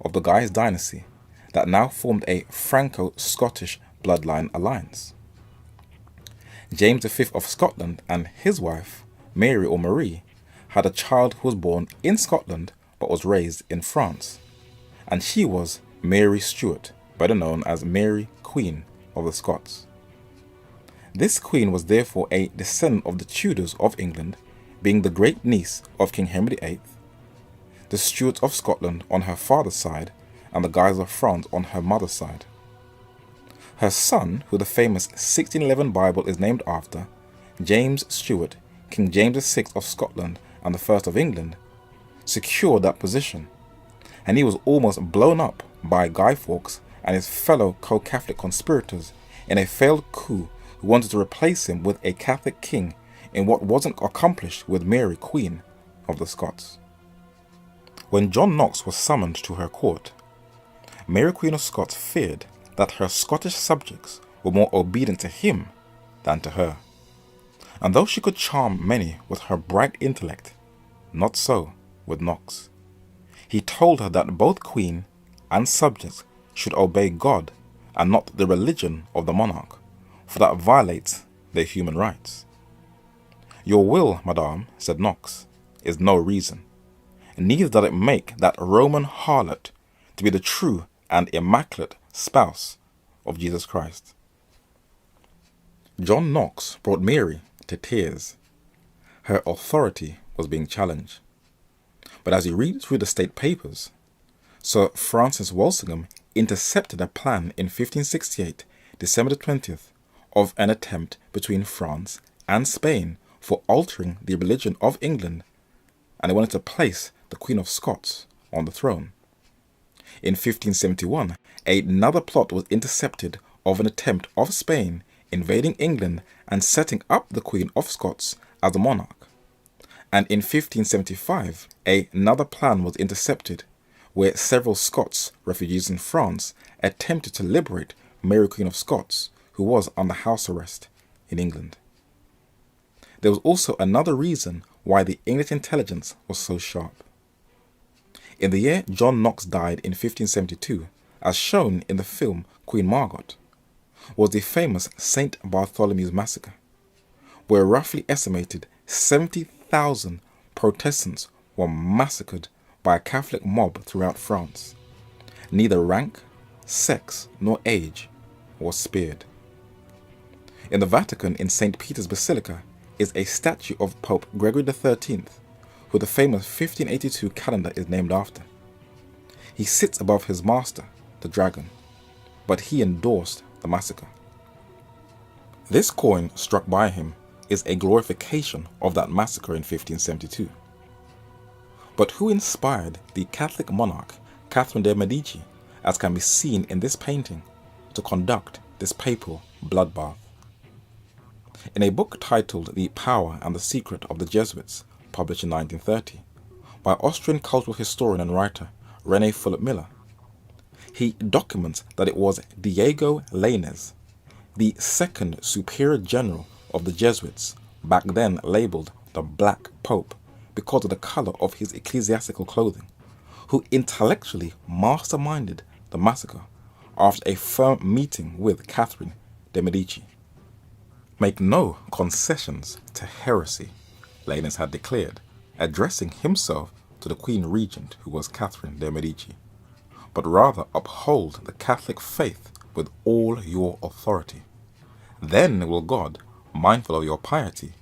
of the Guise dynasty, that now formed a Franco-Scottish bloodline alliance. James V of Scotland and his wife, Mary or Marie, had a child who was born in Scotland but was raised in France, and she was Mary Stuart, better known as Mary, Queen of the Scots. This queen was therefore a descendant of the Tudors of England, being the great niece of King Henry VIII, the Stuarts of Scotland on her father's side, and the Guises of France on her mother's side. Her son, who the famous 1611 Bible is named after, James Stuart, King James VI of Scotland and the first of England, secured that position, and he was almost blown up by Guy Fawkes and his fellow co-Catholic conspirators in a failed coup who wanted to replace him with a Catholic king in what wasn't accomplished with Mary, Queen of the Scots. When John Knox was summoned to her court, Mary, Queen of Scots feared that her Scottish subjects were more obedient to him than to her. And though she could charm many with her bright intellect, not so with Knox. He told her that both queen and subjects should obey God and not the religion of the monarch, for that violates their human rights. Your will, madame, said Knox, is no reason, neither does it make that Roman harlot to be the true and immaculate spouse of Jesus Christ. John Knox brought Mary to tears. Her authority was being challenged. But as you read through the state papers, Sir Francis Walsingham intercepted a plan in 1568, December the 20th, of an attempt between France and Spain for altering the religion of England, and they wanted to place the Queen of Scots on the throne. In 1571, another plot was intercepted of an attempt of Spain invading England and setting up the Queen of Scots as the monarch. And in 1575, another plan was intercepted where several Scots, refugees in France, attempted to liberate Mary, Queen of Scots, who was under house arrest in England. There was also another reason why the English intelligence was so sharp. In the year John Knox died in 1572, as shown in the film Queen Margot, was the famous St. Bartholomew's Massacre, where roughly estimated 70,000 Protestants were massacred by a Catholic mob throughout France. Neither rank, sex, nor age was spared. In the Vatican, in St. Peter's Basilica, is a statue of Pope Gregory XIII, who the famous 1582 calendar is named after. He sits above his master, the dragon, but he endorsed the massacre. This coin struck by him is a glorification of that massacre in 1572. But who inspired the Catholic monarch Catherine de' Medici, as can be seen in this painting, to conduct this papal bloodbath? In a book titled The Power and the Secret of the Jesuits, published in 1930, by Austrian cultural historian and writer René Philip Miller, he documents that it was Diego Lainez, the second superior general of the Jesuits, back then labelled the Black Pope because of the colour of his ecclesiastical clothing, who intellectually masterminded the massacre after a firm meeting with Catherine de' Medici. Make no concessions to heresy, Lainez had declared, addressing himself to the Queen Regent, who was Catherine de' Medici, but rather uphold the Catholic faith with all your authority. Then will God, mindful of your piety,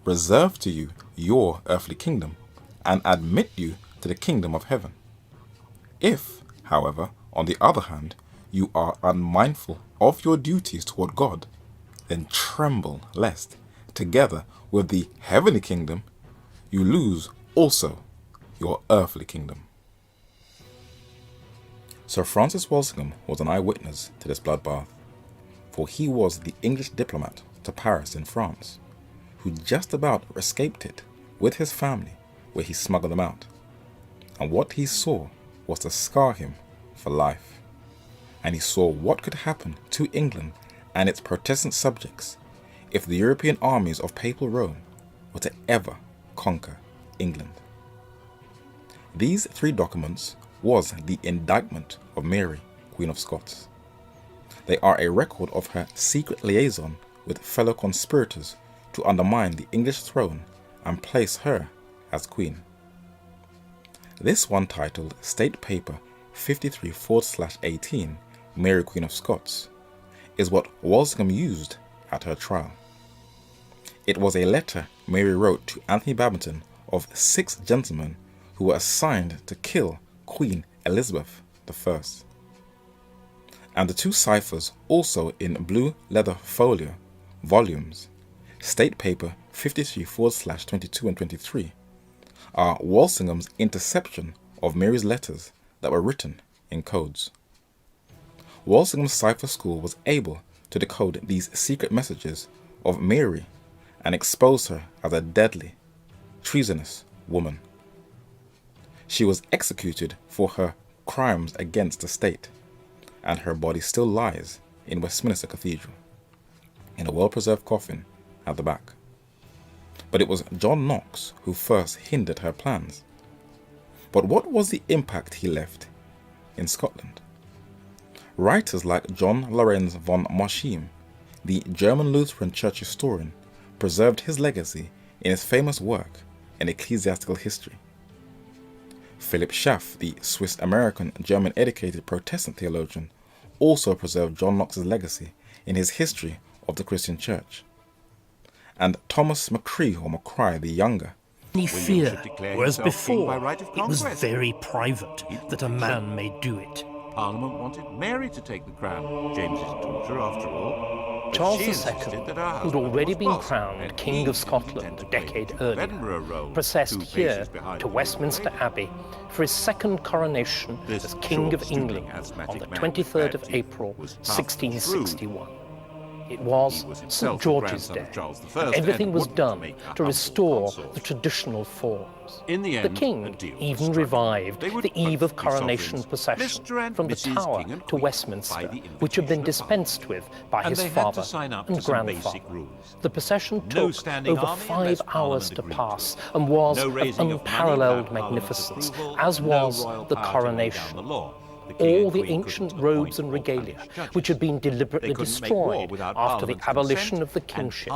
reserve to you your earthly kingdom and admit you to the kingdom of heaven. If, however, on the other hand, you are unmindful of your duties toward God, then tremble lest, together with the heavenly kingdom, you lose also your earthly kingdom. Sir Francis Walsingham was an eyewitness to this bloodbath, for he was the English diplomat to Paris in France, who just about escaped it with his family, where he smuggled them out. And what he saw was to scar him for life. And he saw what could happen to England and its Protestant subjects if the European armies of Papal Rome were to ever conquer England. These three documents was the indictment of Mary, Queen of Scots. They are a record of her secret liaison with fellow conspirators to undermine the English throne and place her as Queen. This one, titled State Paper 53/18, Mary Queen of Scots, is what Walsingham used at her trial. It was a letter Mary wrote to Anthony Babington of 6 gentlemen who were assigned to kill Queen Elizabeth I. And the 2 ciphers, also in blue leather folio volumes, State Paper 53/22 and 23, are Walsingham's interception of Mary's letters that were written in codes. Walsingham's cipher school was able to decode these secret messages of Mary and expose her as a deadly, treasonous woman. She was executed for her crimes against the state, and her body still lies in Westminster Cathedral, in a well-preserved coffin at the back. But it was John Knox who first hindered her plans. But what was the impact he left in Scotland? Writers like John Lorenz von Moschim, the German Lutheran church historian, preserved his legacy in his famous work, An Ecclesiastical History. Philip Schaff, the Swiss-American German-educated Protestant theologian, also preserved John Knox's legacy in his History of the Christian Church. And Thomas McCree, or McCry the Younger, Any fear, whereas before it was very private that a man may do it. Parliament wanted Mary to take the crown, James's daughter after all. Charles II, who'd already been crowned King of Scotland a decade earlier, processed here to Westminster Abbey for his second coronation as King of England on the 23rd of April, 1661. It was St. George's Day, and everything was done to restore the traditional forms. In the The end, king even revived the eve of coronation procession from the Tower to Westminster, which had been dispensed with by his father and grandfather. The procession took over 5 hours to pass and was of unparalleled magnificence, as was the coronation. All the ancient robes and regalia, which had been deliberately destroyed after the abolition of the kingship,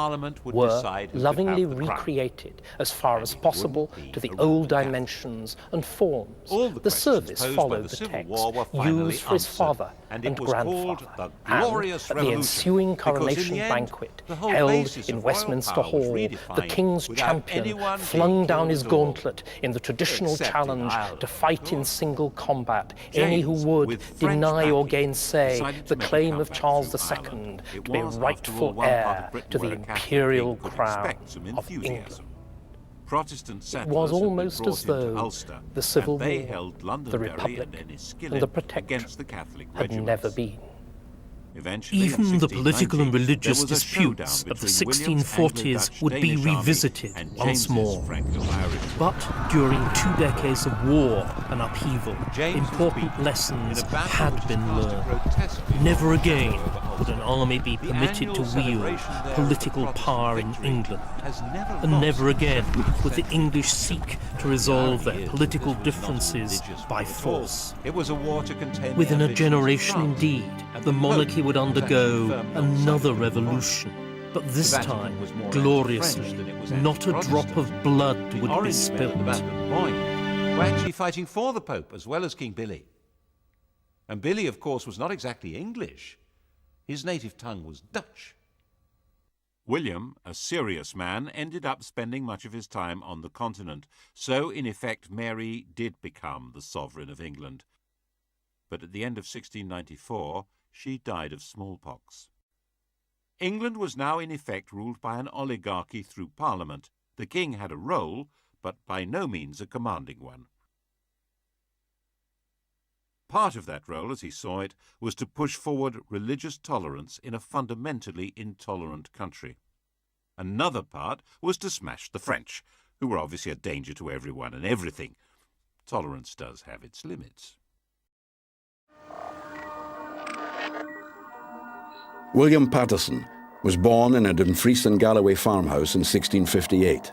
were lovingly recreated as far as possible to the old dimensions and forms. The service followed the text used for his father and grandfather, and at the ensuing coronation banquet held in Westminster Hall, the king's champion flung down his gauntlet in the traditional challenge to fight in single combat any who would deny or gainsay the claim of Charles II to be rightful heir to the imperial crown of England. It was almost as though the Civil War, the Republic, and the Protectorate had never been. Even the political and religious disputes of the 1640s would be revisited once more. But during 2 decades of war and upheaval, important lessons had been learned. Never again would an army be permitted to wield political power in England. And never again would the English seek to resolve their political differences by force. Within a generation indeed, the monarchy would undergo another revolution, but this time, gloriously, not a drop of blood would be spilt. We're actually fighting for the Pope as well as King Billy. And Billy, of course, was not exactly English. His native tongue was Dutch. William, a serious man, ended up spending much of his time on the continent, so in effect Mary did become the sovereign of England. But at the end of 1694, she died of smallpox. England was now in effect ruled by an oligarchy through Parliament. The king had a role, but by no means a commanding one. Part of that role, as he saw it, was to push forward religious tolerance in a fundamentally intolerant country. Another part was to smash the French, who were obviously a danger to everyone and everything. Tolerance does have its limits. William Paterson was born in a Dumfries and Galloway farmhouse in 1658.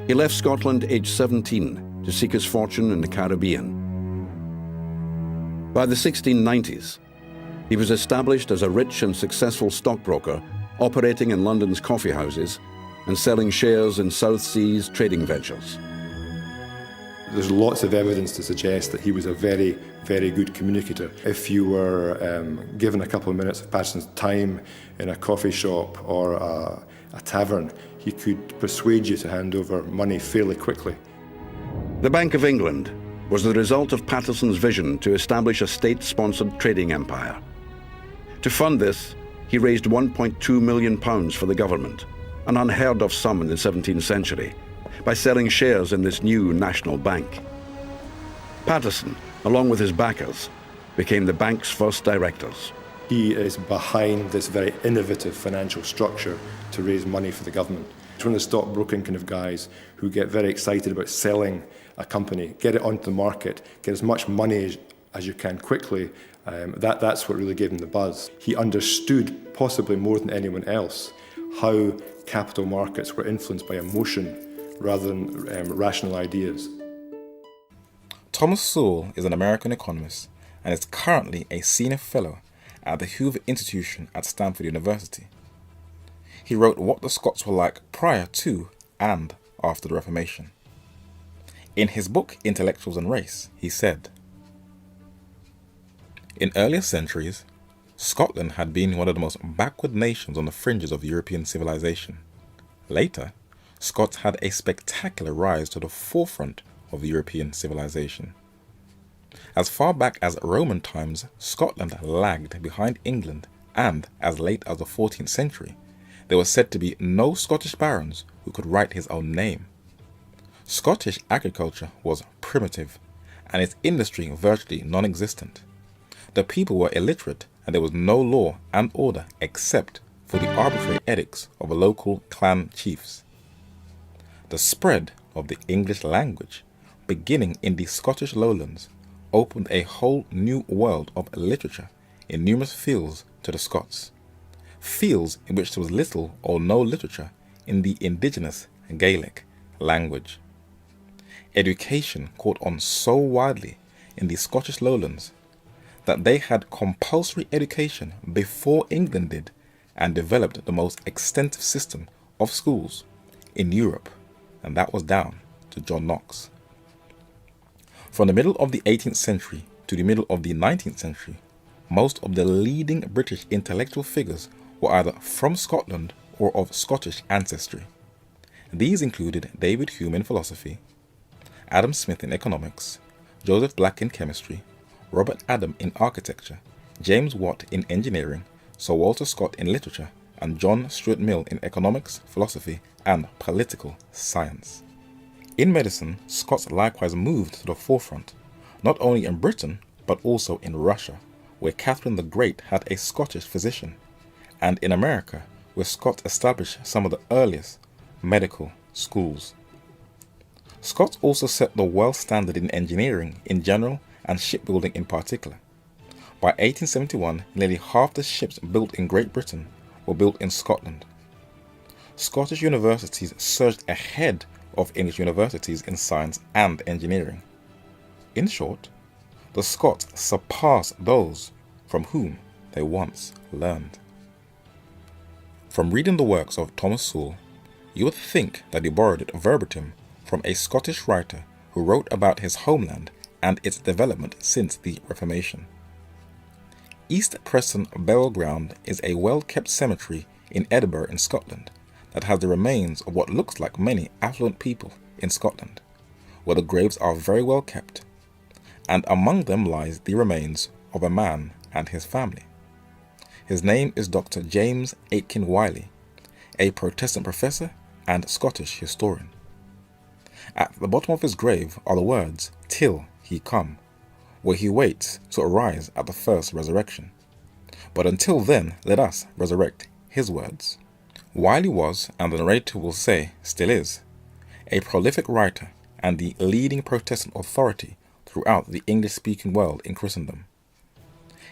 He left Scotland aged 17 to seek his fortune in the Caribbean. By the 1690s, he was established as a rich and successful stockbroker operating in London's coffee houses and selling shares in South Seas trading ventures. There's lots of evidence to suggest that he was a very, very good communicator. If you were given a couple of minutes of Paterson's time in a coffee shop or a tavern, he could persuade you to hand over money fairly quickly. The Bank of England was the result of Paterson's vision to establish a state-sponsored trading empire. To fund this, he raised £1.2 million for the government, an unheard-of sum in the 17th century, by selling shares in this new national bank. Paterson, along with his backers, became the bank's first directors. He is behind this very innovative financial structure to raise money for the government. He's one of the stockbroking kind of guys who get very excited about selling a company, get it onto the market, get as much money as you can quickly. That's what really gave him the buzz. He understood, possibly more than anyone else, how capital markets were influenced by emotion rather than rational ideas. Thomas Sowell is an American economist and is currently a senior fellow at the Hoover Institution at Stanford University. He wrote what the Scots were like prior to and after the Reformation. In his book Intellectuals and Race, he said, "In earlier centuries, Scotland had been one of the most backward nations on the fringes of European civilization. Later, Scots had a spectacular rise to the forefront of European civilization. As far back as Roman times, Scotland lagged behind England, and as late as the 14th century, there was said to be no Scottish barons who could write his own name. Scottish agriculture was primitive, and its industry virtually non-existent. The people were illiterate and there was no law and order except for the arbitrary edicts of a local clan chiefs. The spread of the English language, beginning in the Scottish lowlands, opened a whole new world of literature in numerous fields to the Scots, fields in which there was little or no literature in the indigenous Gaelic language. Education caught on so widely in the Scottish lowlands that they had compulsory education before England did, and developed the most extensive system of schools in Europe, and that was down to John Knox. From the middle of the 18th century to the middle of the 19th century, most of the leading British intellectual figures were either from Scotland or of Scottish ancestry. These included David Hume in philosophy, Adam Smith in economics, Joseph Black in chemistry, Robert Adam in architecture, James Watt in engineering, Sir Walter Scott in literature, and John Stuart Mill in economics, philosophy, and political science. In medicine, Scots likewise moved to the forefront, not only in Britain, but also in Russia, where Catherine the Great had a Scottish physician, and in America, where Scots established some of the earliest medical schools. Scots also set the world standard in engineering in general and shipbuilding in particular. By 1871, nearly half the ships built in Great Britain were built in Scotland. Scottish universities surged ahead of English universities in science and engineering. In short, the Scots surpassed those from whom they once learned. From reading the works of Thomas Sewell, you would think that he borrowed it verbatim from a Scottish writer who wrote about his homeland and its development since the Reformation. East Preston Burial Ground is a well-kept cemetery in Edinburgh in Scotland that has the remains of what looks like many affluent people in Scotland, where the graves are very well kept, and among them lies the remains of a man and his family. His name is Dr. James Aitken Wiley, a Protestant professor and Scottish historian. At the bottom of his grave are the words, "Till he come," where he waits to arise at the first resurrection. But until then, let us resurrect his words. Wiley was, and the narrator will say still is, a prolific writer and the leading Protestant authority throughout the English-speaking world in Christendom.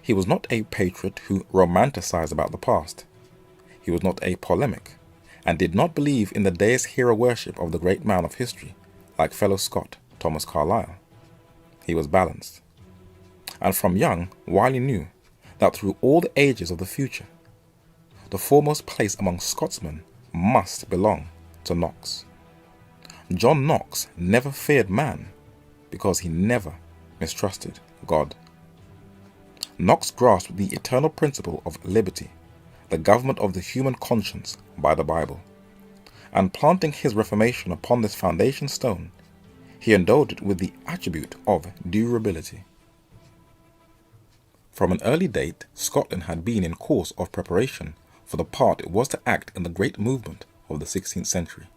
He was not a patriot who romanticized about the past. He was not a polemic, and did not believe in the deist hero worship of the great man of history, like fellow Scot Thomas Carlyle. He was balanced. And from young, Wiley knew that through all the ages of the future, the foremost place among Scotsmen must belong to Knox. John Knox never feared man because he never mistrusted God. Knox grasped the eternal principle of liberty, the government of the human conscience by the Bible, and planting his Reformation upon this foundation stone, he endowed it with the attribute of durability. From an early date, Scotland had been in course of preparation for the part it was to act in the great movement of the 16th century.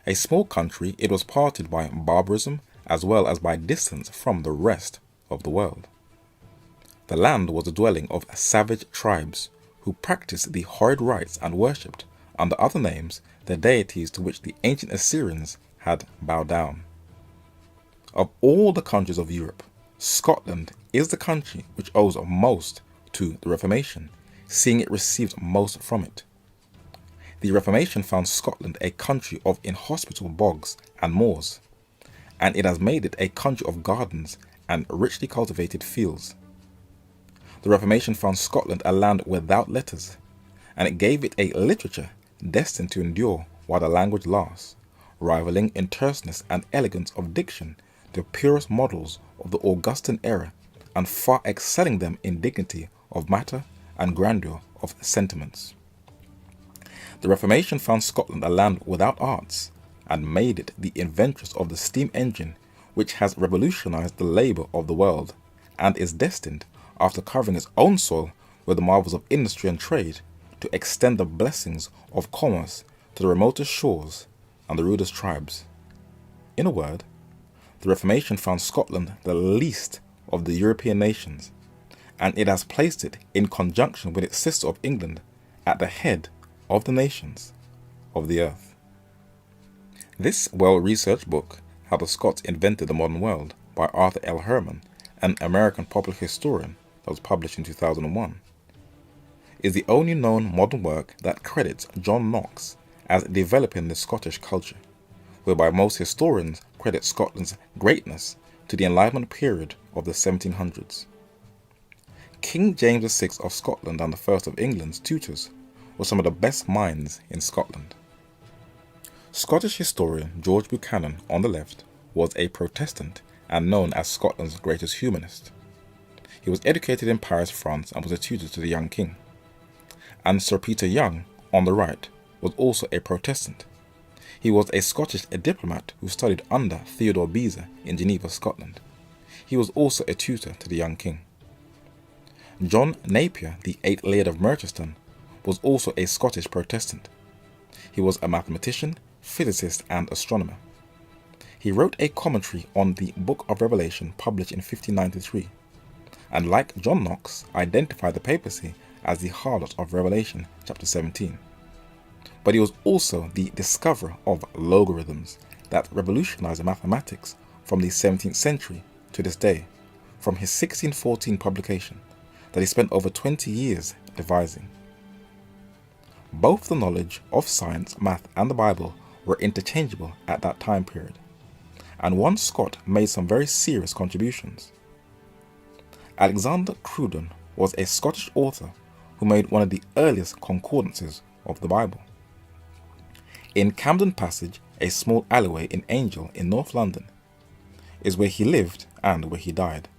A small country, it was parted by barbarism as well as by distance from the rest of the world. The land was the dwelling of savage tribes who practiced the horrid rites and worshipped, under other names, the deities to which the ancient Assyrians had bowed down. Of all the countries of Europe, Scotland is the country which owes most to the Reformation, seeing it received most from it. The Reformation found Scotland a country of inhospitable bogs and moors, and it has made it a country of gardens and richly cultivated fields. The Reformation found Scotland a land without letters, and it gave it a literature destined to endure while the language lasts, rivaling in terseness and elegance of diction the purest models of the Augustan era, and far excelling them in dignity of matter and grandeur of sentiments. The Reformation found Scotland a land without arts, and made it the inventress of the steam engine, which has revolutionized the labour of the world, and is destined, after covering its own soil with the marvels of industry and trade, to extend the blessings of commerce to the remotest shores and the rudest tribes. In a word, the Reformation found Scotland the least of the European nations, and it has placed it, in conjunction with its sister of England, at the head of the nations of the earth. This well-researched book, How the Scots Invented the Modern World, by Arthur L. Herman, an American popular historian, that was published in 2001, is the only known modern work that credits John Knox as developing the Scottish culture, whereby most historians credit Scotland's greatness to the Enlightenment period of the 1700s. King James VI of Scotland and the first of England's tutors were some of the best minds in Scotland. Scottish historian George Buchanan, on the left, was a Protestant and known as Scotland's greatest humanist. He was educated in Paris, France, and was a tutor to the young king. And Sir Peter Young, on the right, was also a Protestant. He was a Scottish diplomat who studied under Theodore Beza in Geneva, Scotland. He was also a tutor to the young king. John Napier, the 8th Laird of Merchiston, was also a Scottish Protestant. He was a mathematician, physicist, and astronomer. He wrote a commentary on the Book of Revelation published in 1593, and like John Knox, identified the papacy as the harlot of Revelation chapter 17. But he was also the discoverer of logarithms that revolutionized mathematics from the 17th century to this day, from his 1614 publication that he spent over 20 years devising. Both the knowledge of science, math, and the Bible were interchangeable at that time period, and one Scot made some very serious contributions. Alexander Cruden was a Scottish author who made one of the earliest concordances of the Bible. In Camden Passage, a small alleyway in Angel in North London, is where he lived and where he died,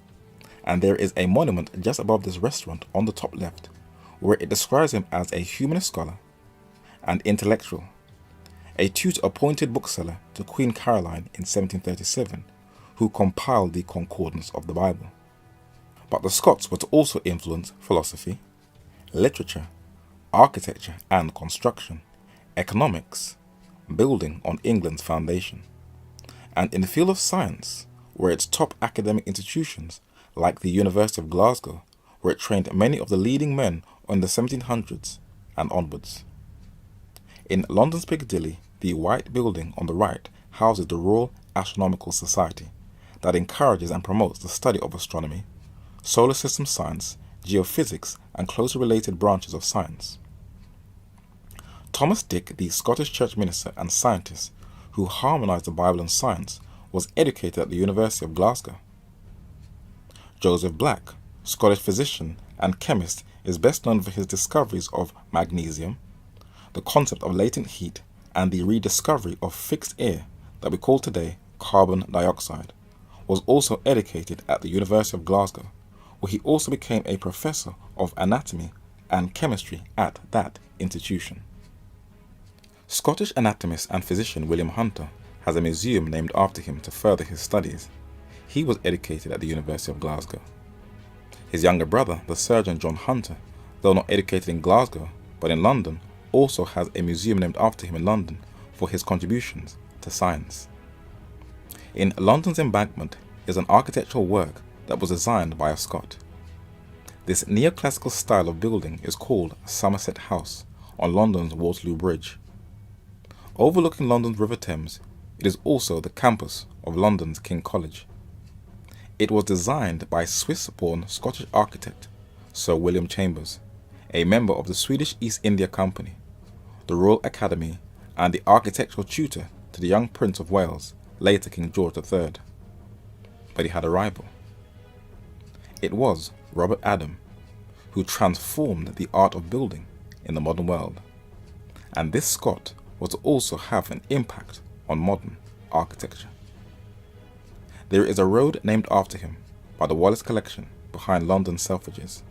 and there is a monument just above this restaurant on the top left, where it describes him as a humanist scholar and intellectual, a tutor-appointed bookseller to Queen Caroline in 1737, who compiled the concordance of the Bible. But the Scots were to also influence philosophy, literature, architecture and construction, economics, building on England's foundation, and in the field of science, where its top academic institutions, like the University of Glasgow, where it trained many of the leading men in the 1700s and onwards. In London's Piccadilly, the white building on the right houses the Royal Astronomical Society, that encourages and promotes the study of astronomy, solar system science, geophysics, and closely related branches of science. Thomas Dick, the Scottish church minister and scientist who harmonized the Bible and science, was educated at the University of Glasgow. Joseph Black, Scottish physician and chemist, is best known for his discoveries of magnesium, the concept of latent heat, and the rediscovery of fixed air that we call today carbon dioxide. Was also educated at the University of Glasgow, where he also became a professor of anatomy and chemistry at that institution. Scottish anatomist and physician William Hunter has a museum named after him to further his studies. He was educated at the University of Glasgow. His younger brother, the surgeon John Hunter, though not educated in Glasgow but in London, also has a museum named after him in London for his contributions to science. In London's Embankment is an architectural work that was designed by a Scot. This neoclassical style of building is called Somerset House on London's Waterloo Bridge. Overlooking London's River Thames, it is also the campus of London's King College. It was designed by Swiss-born Scottish architect Sir William Chambers, a member of the Swedish East India Company, the Royal Academy, and the architectural tutor to the young Prince of Wales, later King George III. But he had a rival. It was Robert Adam, who transformed the art of building in the modern world, and this Scot was to also have an impact on modern architecture. There is a road named after him by the Wallace Collection behind London Selfridges,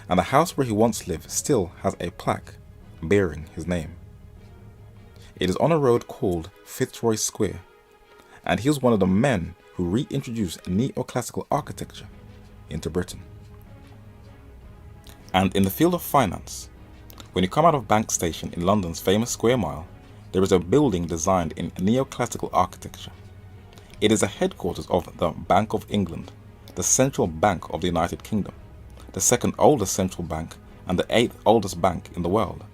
and the house where he once lived still has a plaque bearing his name. It is on a road called Fitzroy Square, and he was one of the men who reintroduced neoclassical architecture into Britain. And in the field of finance, when you come out of Bank Station in London's famous Square Mile, there is a building designed in neoclassical architecture. It is the headquarters of the Bank of England, the central bank of the United Kingdom, the second oldest central bank and the 8th oldest bank in the world,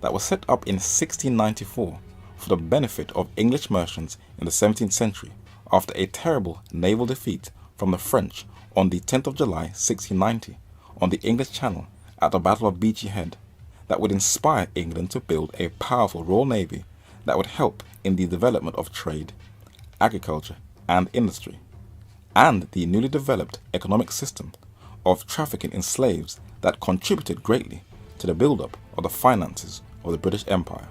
that was set up in 1694 for the benefit of English merchants in the 17th century after a terrible naval defeat from the French on the 10th of July 1690 on the English Channel at the Battle of Beachy Head, that would inspire England to build a powerful Royal Navy that would help in the development of trade, agriculture and industry, and the newly developed economic system of trafficking in slaves that contributed greatly to the build-up of the finances of the British Empire.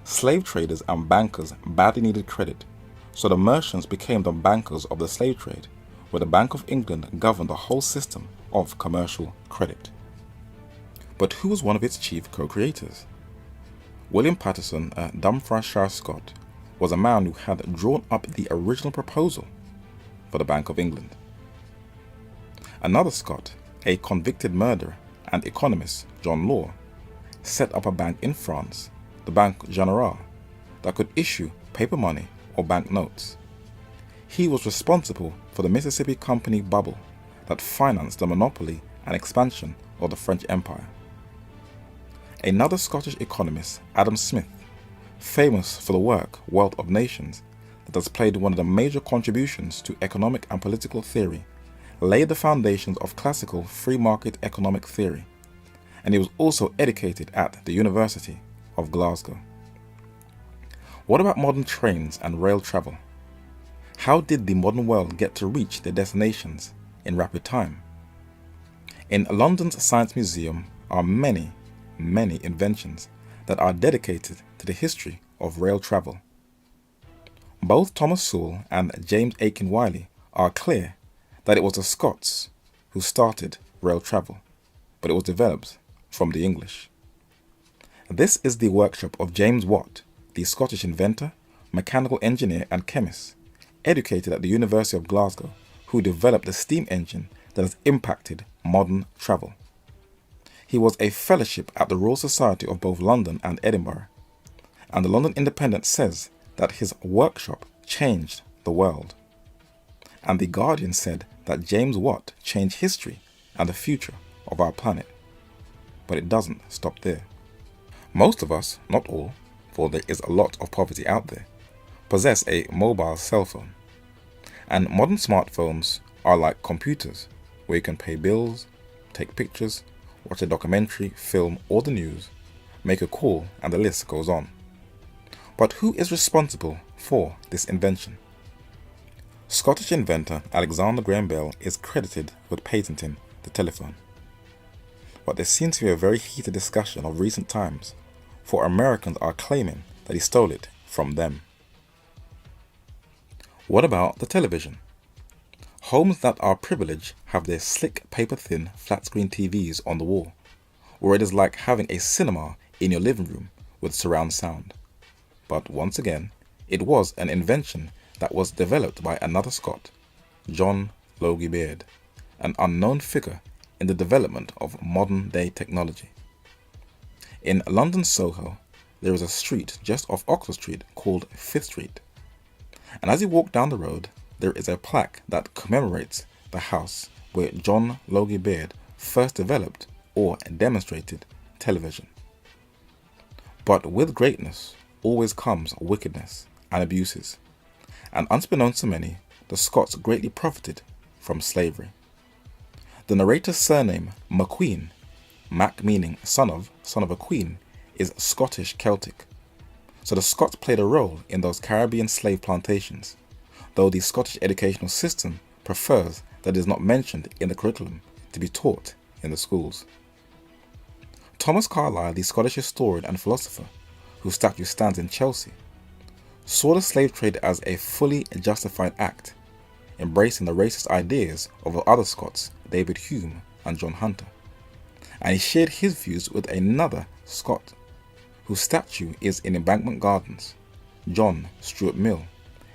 Slave traders and bankers badly needed credit, so the merchants became the bankers of the slave trade, where the Bank of England governed the whole system of commercial credit. But who was one of its chief co-creators? William Paterson, a Dumfriesshire Scot, was a man who had drawn up the original proposal for the Bank of England. Another Scot, a convicted murderer and economist, John Law, set up a bank in France, the Banque Générale, that could issue paper money or banknotes. He was responsible for the Mississippi Company bubble that financed the monopoly and expansion of the French Empire. Another Scottish economist, Adam Smith, famous for the work Wealth of Nations, that has played one of the major contributions to economic and political theory, laid the foundations of classical free market economic theory, and he was also educated at the University of Glasgow. What about modern trains and rail travel? How did the modern world get to reach their destinations in rapid time? In London's Science Museum are many inventions that are dedicated to the history of rail travel. Both Thomas Sewell and James Aiken Wiley are clear that it was the Scots who started rail travel, but it was developed from the English. This is the workshop of James Watt, the Scottish inventor, mechanical engineer and chemist, educated at the University of Glasgow, who developed the steam engine that has impacted modern travel. He was a fellowship at the Royal Society of both London and Edinburgh, and the London Independent says that his workshop changed the world. And the Guardian said that James Watt changed history and the future of our planet. But it doesn't stop there. Most of us, not all, for there is a lot of poverty out there, possess a mobile cell phone. And modern smartphones are like computers, where you can pay bills, take pictures, watch a documentary, film, or the news, make a call, and the list goes on. But who is responsible for this invention? Scottish inventor Alexander Graham Bell is credited with patenting the telephone. But there seems to be a very heated discussion of recent times, for Americans are claiming that he stole it from them. What about the television? Homes that are privileged have their slick, paper-thin, flat-screen TVs on the wall, or it is like having a cinema in your living room with surround sound. But once again, it was an invention that was developed by another Scot, John Logie Baird, an unknown figure in the development of modern-day technology. In London Soho, there is a street just off Oxford Street called 5th Street, and as you walk down the road, there is a plaque that commemorates the house where John Logie Baird first developed or demonstrated television. But with greatness always comes wickedness and abuses, and unbeknownst to many, the Scots greatly profited from slavery. The narrator's surname, MacQueen, Mac meaning son of a queen, is Scottish Celtic. So the Scots played a role in those Caribbean slave plantations, though the Scottish educational system prefers that it is not mentioned in the curriculum to be taught in the schools. Thomas Carlyle, the Scottish historian and philosopher, whose statue stands in Chelsea, saw the slave trade as a fully justified act, embracing the racist ideas of the other Scots, David Hume and John Hunter. And he shared his views with another Scot, whose statue is in Embankment Gardens, John Stuart Mill,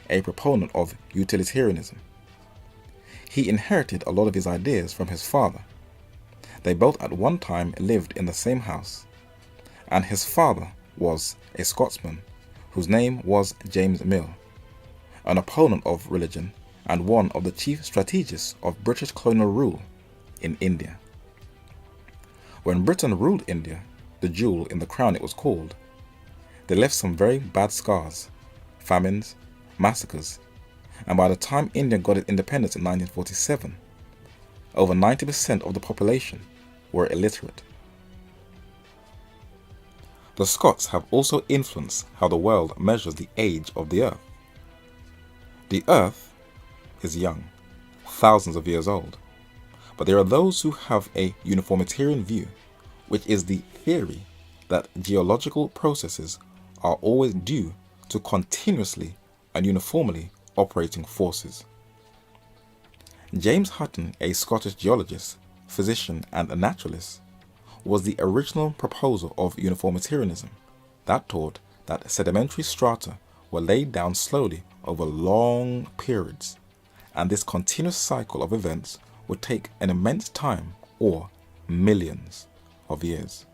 a proponent of utilitarianism. He inherited a lot of his ideas from his father. They both at one time lived in the same house, and his father was a Scotsman whose name was James Mill, an opponent of religion and one of the chief strategists of British colonial rule in India. When Britain ruled India, the jewel in the crown it was called, they left some very bad scars, famines, massacres, and by the time India got its independence in 1947, over 90% of the population were illiterate. The Scots have also influenced how the world measures the age of the Earth. The Earth is young, thousands of years old, but there are those who have a uniformitarian view, which is the theory that geological processes are always due to continuously and uniformly operating forces. James Hutton, a Scottish geologist, physician and a naturalist, was the original proposer of uniformitarianism that taught that sedimentary strata were laid down slowly over long periods, and this continuous cycle of events would take an immense time, or millions of years.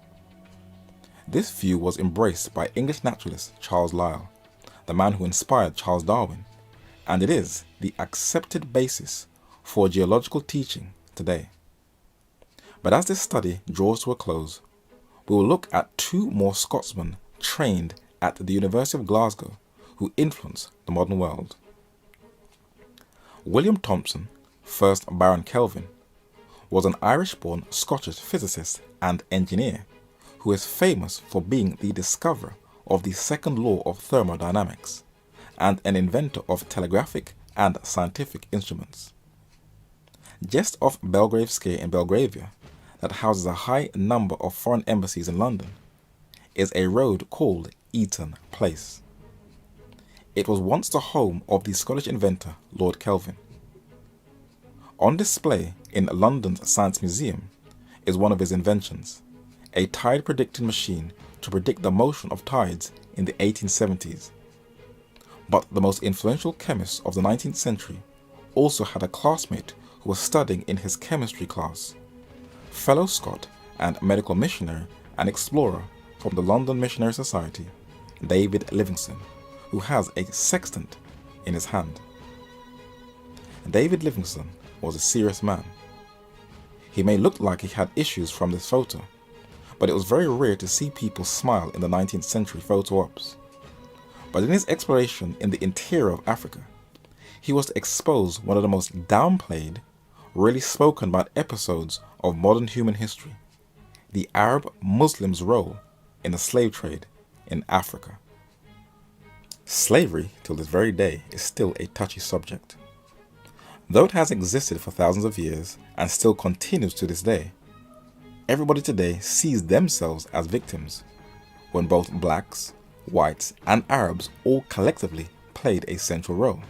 This view was embraced by English naturalist Charles Lyell, the man who inspired Charles Darwin, and it is the accepted basis for geological teaching today. But as this study draws to a close, we will look at two more Scotsmen trained at the University of Glasgow who influenced the modern world. William Thomson, 1st Baron Kelvin, was an Irish-born Scottish physicist and engineer who is famous for being the discoverer of the second law of thermodynamics and an inventor of telegraphic and scientific instruments. Just off Belgrave Square in Belgravia, that houses a high number of foreign embassies in London, is a road called Eaton Place. It was once the home of the Scottish inventor Lord Kelvin. On display in London's Science Museum is one of his inventions, a tide predicting machine to predict the motion of tides in the 1870s. But the most influential chemist of the 19th century also had a classmate who was studying in his chemistry class, fellow Scot and medical missionary and explorer from the London Missionary Society, David Livingstone, who has a sextant in his hand. David Livingstone was a serious man. He may look like he had issues from this photo, but it was very rare to see people smile in the 19th century photo ops. But in his exploration in the interior of Africa, he was to expose one of the most downplayed, rarely spoken about episodes of modern human history, the Arab Muslims' role in the slave trade in Africa. Slavery, till this very day, is still a touchy subject. Though it has existed for thousands of years and still continues to this day, everybody today sees themselves as victims, when both blacks, whites, and Arabs all collectively played a central role.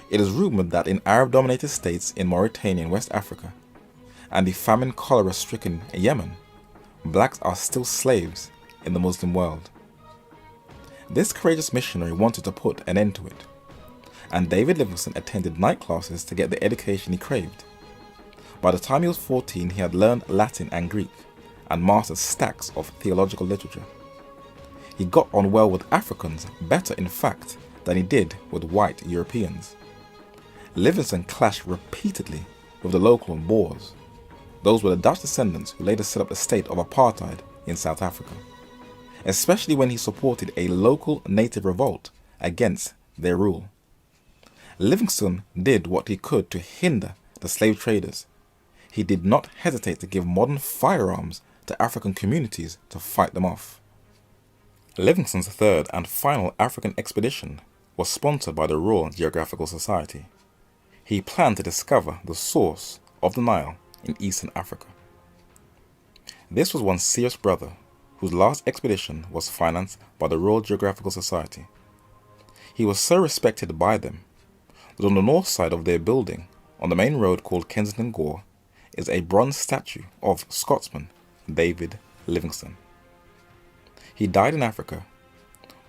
It is rumored that in Arab-dominated states in Mauritania and West Africa, and the famine cholera-stricken Yemen, blacks are still slaves in the Muslim world. This courageous missionary wanted to put an end to it, and David Livingstone attended night classes to get the education he craved. By the time he was 14, he had learned Latin and Greek, and mastered stacks of theological literature. He got on well with Africans, better in fact than he did with white Europeans. Livingstone clashed repeatedly with the local Boers. Those were the Dutch descendants who later set up the state of apartheid in South Africa, especially when he supported a local native revolt against their rule. Livingstone did what he could to hinder the slave traders. He did not hesitate to give modern firearms to African communities to fight them off. Livingstone's third and final African expedition was sponsored by the Royal Geographical Society. He planned to discover the source of the Nile in Eastern Africa. This was one serious brother whose last expedition was financed by the Royal Geographical Society. He was so respected by them that on the north side of their building, on the main road called Kensington Gore, is a bronze statue of Scotsman David Livingstone. He died in Africa,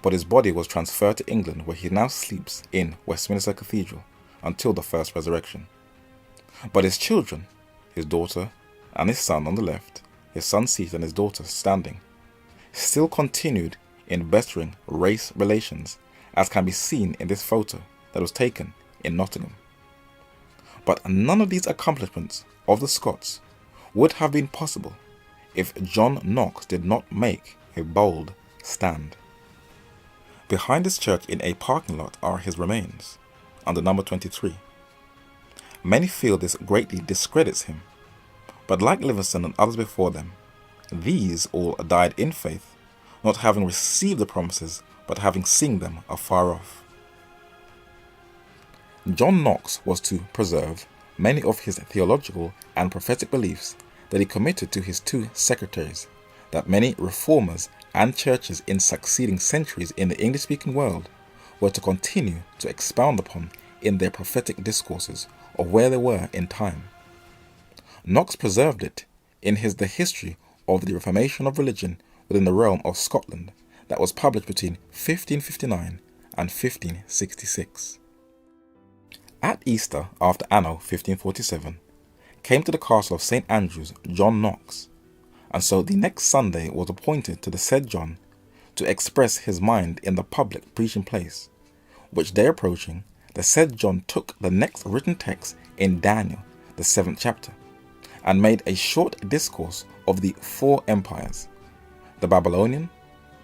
but his body was transferred to England, where he now sleeps in Westminster Cathedral until the first resurrection. But his children, his daughter and his son on the left, his son seated and his daughter standing, still continued in bettering race relations, as can be seen in this photo that was taken in Nottingham. But none of these accomplishments of the Scots would have been possible if John Knox did not make a bold stand. Behind his church in a parking lot are his remains, under number 23. Many feel this greatly discredits him, but like Livingstone and others before them, these all died in faith, not having received the promises, but having seen them afar off. John Knox was to preserve many of his theological and prophetic beliefs that he committed to his two secretaries, that many reformers and churches in succeeding centuries in the English-speaking world were to continue to expound upon in their prophetic discourses of where they were in time. Knox preserved it in his The History of the Reformation of Religion within the Realm of Scotland that was published between 1559 and 1566. At Easter, after Anno 1547, came to the castle of St. Andrews John Knox, and so the next Sunday was appointed to the said John to express his mind in the public preaching place, which day approaching, the said John took the next written text in Daniel, the 7th chapter, and made a short discourse of the 4 empires, the Babylonian,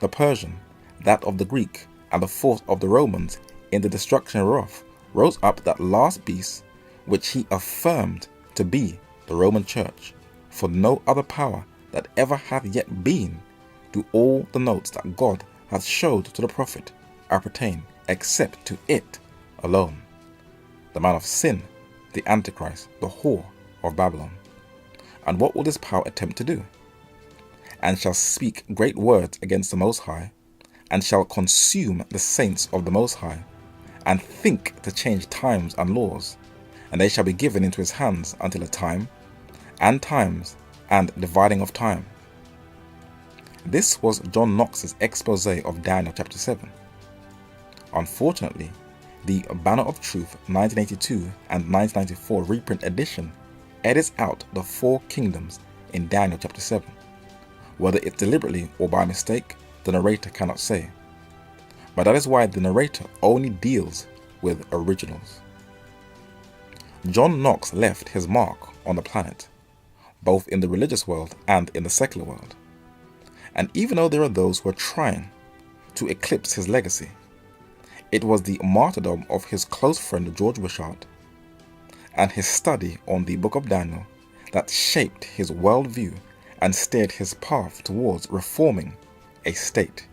the Persian, that of the Greek, and the 4th of the Romans. In the destruction whereof rose up that last beast, which he affirmed to be the Roman Church, for no other power that ever hath yet been do all the notes that God hath showed to the prophet appertain, except to it alone, the man of sin, the Antichrist, the whore of Babylon. And what will this power attempt to do? And shall speak great words against the Most High, and shall consume the saints of the Most High, and think to change times and laws, and they shall be given into his hands until a time, and times, and dividing of time. This was John Knox's expose of Daniel chapter 7. Unfortunately, the Banner of Truth 1982 and 1994 reprint edition edits out the 4 kingdoms in Daniel chapter 7. Whether it's deliberately or by mistake, the narrator cannot say. But that is why the narrator only deals with originals. John Knox left his mark on the planet, both in the religious world and in the secular world. And even though there are those who are trying to eclipse his legacy, it was the martyrdom of his close friend George Wishart and his study on the book of Daniel that shaped his worldview and steered his path towards reforming a state.